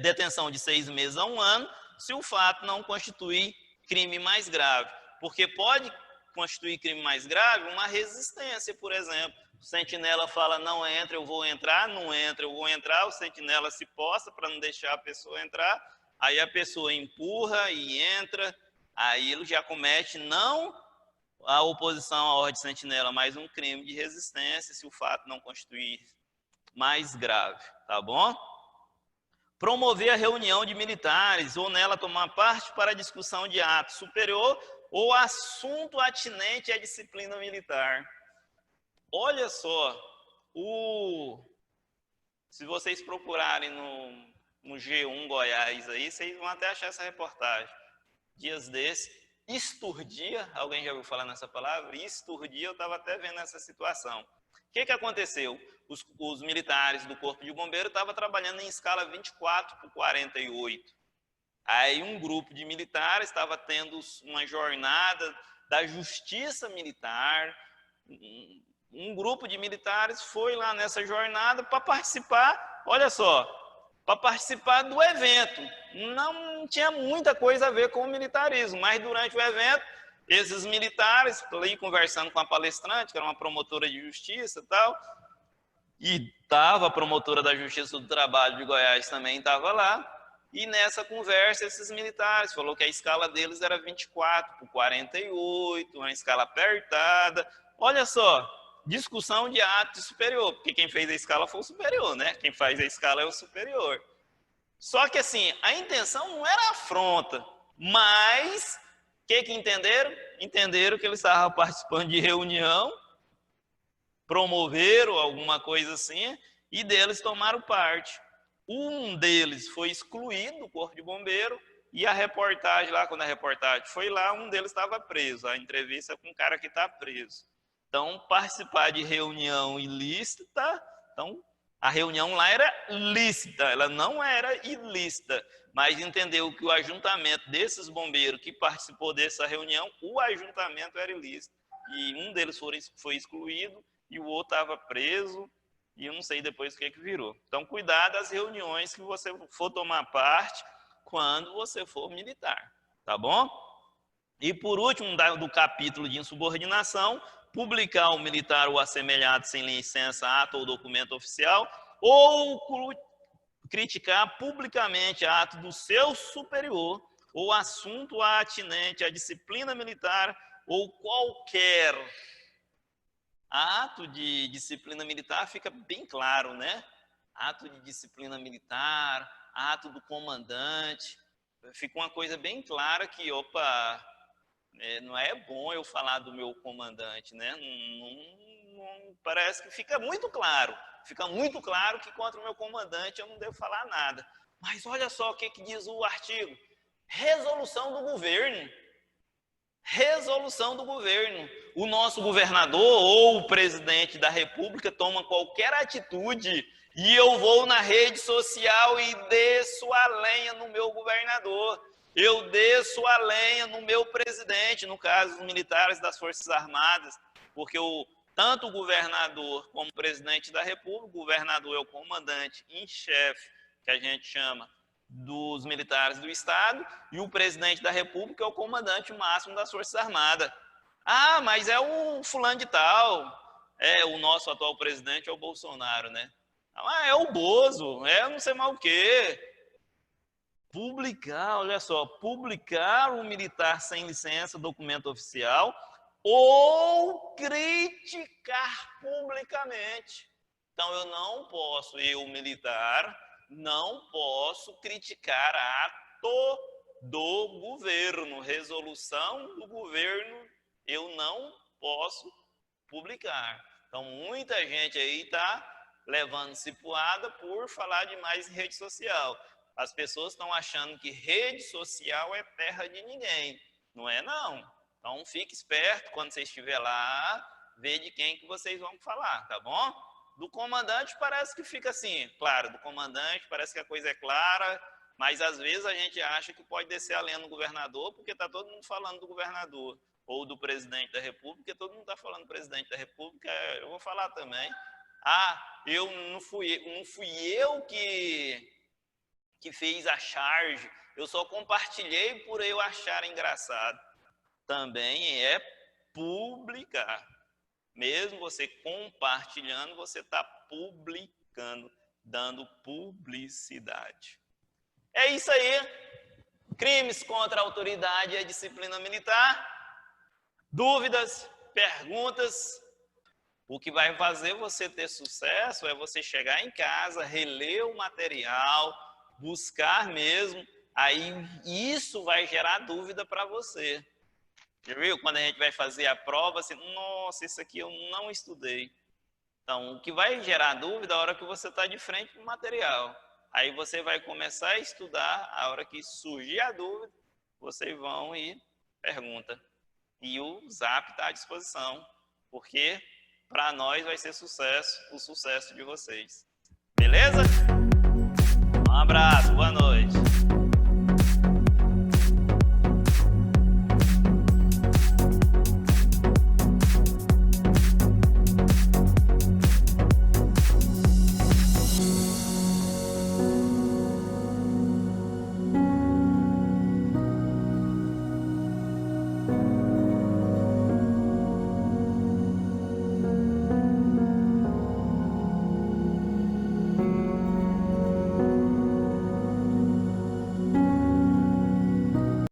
Detenção de 6 meses a 1 ano, se o fato não constituir crime mais grave. Porque pode constituir crime mais grave uma resistência, por exemplo. O sentinela fala, não entra, eu vou entrar, não entra, eu vou entrar, o sentinela se posta para não deixar a pessoa entrar, aí a pessoa empurra e entra, aí ele já comete não a oposição à ordem sentinela, mas um crime de resistência, se o fato não constituir mais grave, tá bom? Promover a reunião de militares ou nela tomar parte para a discussão de ato superior ou assunto atinente à disciplina militar. Olha só, se vocês procurarem no G1 Goiás aí, vocês vão até achar essa reportagem. Dias desses, extordia, alguém já ouviu falar nessa palavra? Extordia, eu estava até vendo essa situação. O que aconteceu? Os militares do Corpo de Bombeiro estavam trabalhando em escala 24/48. Aí um grupo de militares estava tendo uma jornada da Justiça Militar. Um grupo de militares foi lá nessa jornada para participar, olha só, para participar do evento. Não tinha muita coisa a ver com o militarismo, mas durante o evento, esses militares, ali conversando com a palestrante, que era uma promotora de justiça e tal, e estava a promotora da Justiça do Trabalho de Goiás também estava lá, e nessa conversa esses militares falou que a escala deles era 24/48, uma escala apertada. Olha só, discussão de ato superior, porque quem fez a escala foi o superior, né? Quem faz a escala é o superior. Só que assim, a intenção não era afronta, mas o que entenderam? Entenderam que eles estavam participando de reunião, promoveram alguma coisa assim, e deles tomaram parte. Um deles foi excluído do Corpo de Bombeiro, e a reportagem lá, quando a reportagem foi lá, um deles estava preso. A entrevista é com um cara que está preso. Então, participar de reunião ilícita, então, a reunião lá era lícita, ela não era ilícita, mas entendeu que o ajuntamento desses bombeiros que participou dessa reunião, o ajuntamento era ilícito. E um deles foi excluído e o outro estava preso, e eu não sei depois o que virou. Então, cuidado das reuniões que você for tomar parte quando você for militar, tá bom? E por último, do capítulo de insubordinação, publicar o militar ou assemelhado sem licença, ato ou documento oficial, ou criticar publicamente ato do seu superior ou assunto atinente à disciplina militar ou qualquer ato de disciplina militar, fica bem claro, né? Ato de disciplina militar, ato do comandante, fica uma coisa bem clara que, opa, não é bom eu falar do meu comandante, né? Não, parece que fica muito claro que contra o meu comandante eu não devo falar nada. Mas olha só o que diz o artigo. Resolução do governo. Resolução do governo. O nosso governador ou o presidente da República toma qualquer atitude e eu vou na rede social e desço a lenha no meu governador. Eu desço a lenha no meu presidente, no caso dos militares das Forças Armadas, porque tanto o governador como o presidente da República, o governador é o comandante em chefe, que a gente chama dos militares do Estado, e o presidente da República é o comandante máximo das Forças Armadas. Ah, mas é o fulano de tal, o nosso atual presidente é o Bolsonaro, né? Ah, é o Bozo, não sei mais o quê. Publicar, olha só, publicar um militar sem licença, documento oficial, ou criticar publicamente. Então, eu não posso, eu militar, não posso criticar ato do governo, resolução do governo, eu não posso publicar. Então, muita gente aí está levando cipuada por falar demais em rede social. As pessoas estão achando que rede social é terra de ninguém. Não é, não. Então, fique esperto quando você estiver lá, vê de quem que vocês vão falar, tá bom? Do comandante parece que fica assim, claro, do comandante parece que a coisa é clara, mas às vezes a gente acha que pode descer a lenha no governador, porque está todo mundo falando do governador, ou do presidente da República, todo mundo está falando do presidente da República, eu vou falar também. Ah, não fui eu que fez a charge, eu só compartilhei por eu achar engraçado. Também é publicar. Mesmo você compartilhando, você está publicando, dando publicidade. É isso aí. Crimes contra a autoridade e a disciplina militar. Dúvidas, perguntas. O que vai fazer você ter sucesso é você chegar em casa, reler o material, buscar mesmo, aí isso vai gerar dúvida para você. Já viu? Quando a gente vai fazer a prova, assim, nossa, isso aqui eu não estudei. Então, o que vai gerar dúvida é a hora que você está de frente para o material. Aí você vai começar a estudar, a hora que surgir a dúvida, vocês vão e pergunta. E o Zap está à disposição, porque para nós vai ser sucesso, o sucesso de vocês. Beleza? Um abraço, boa noite.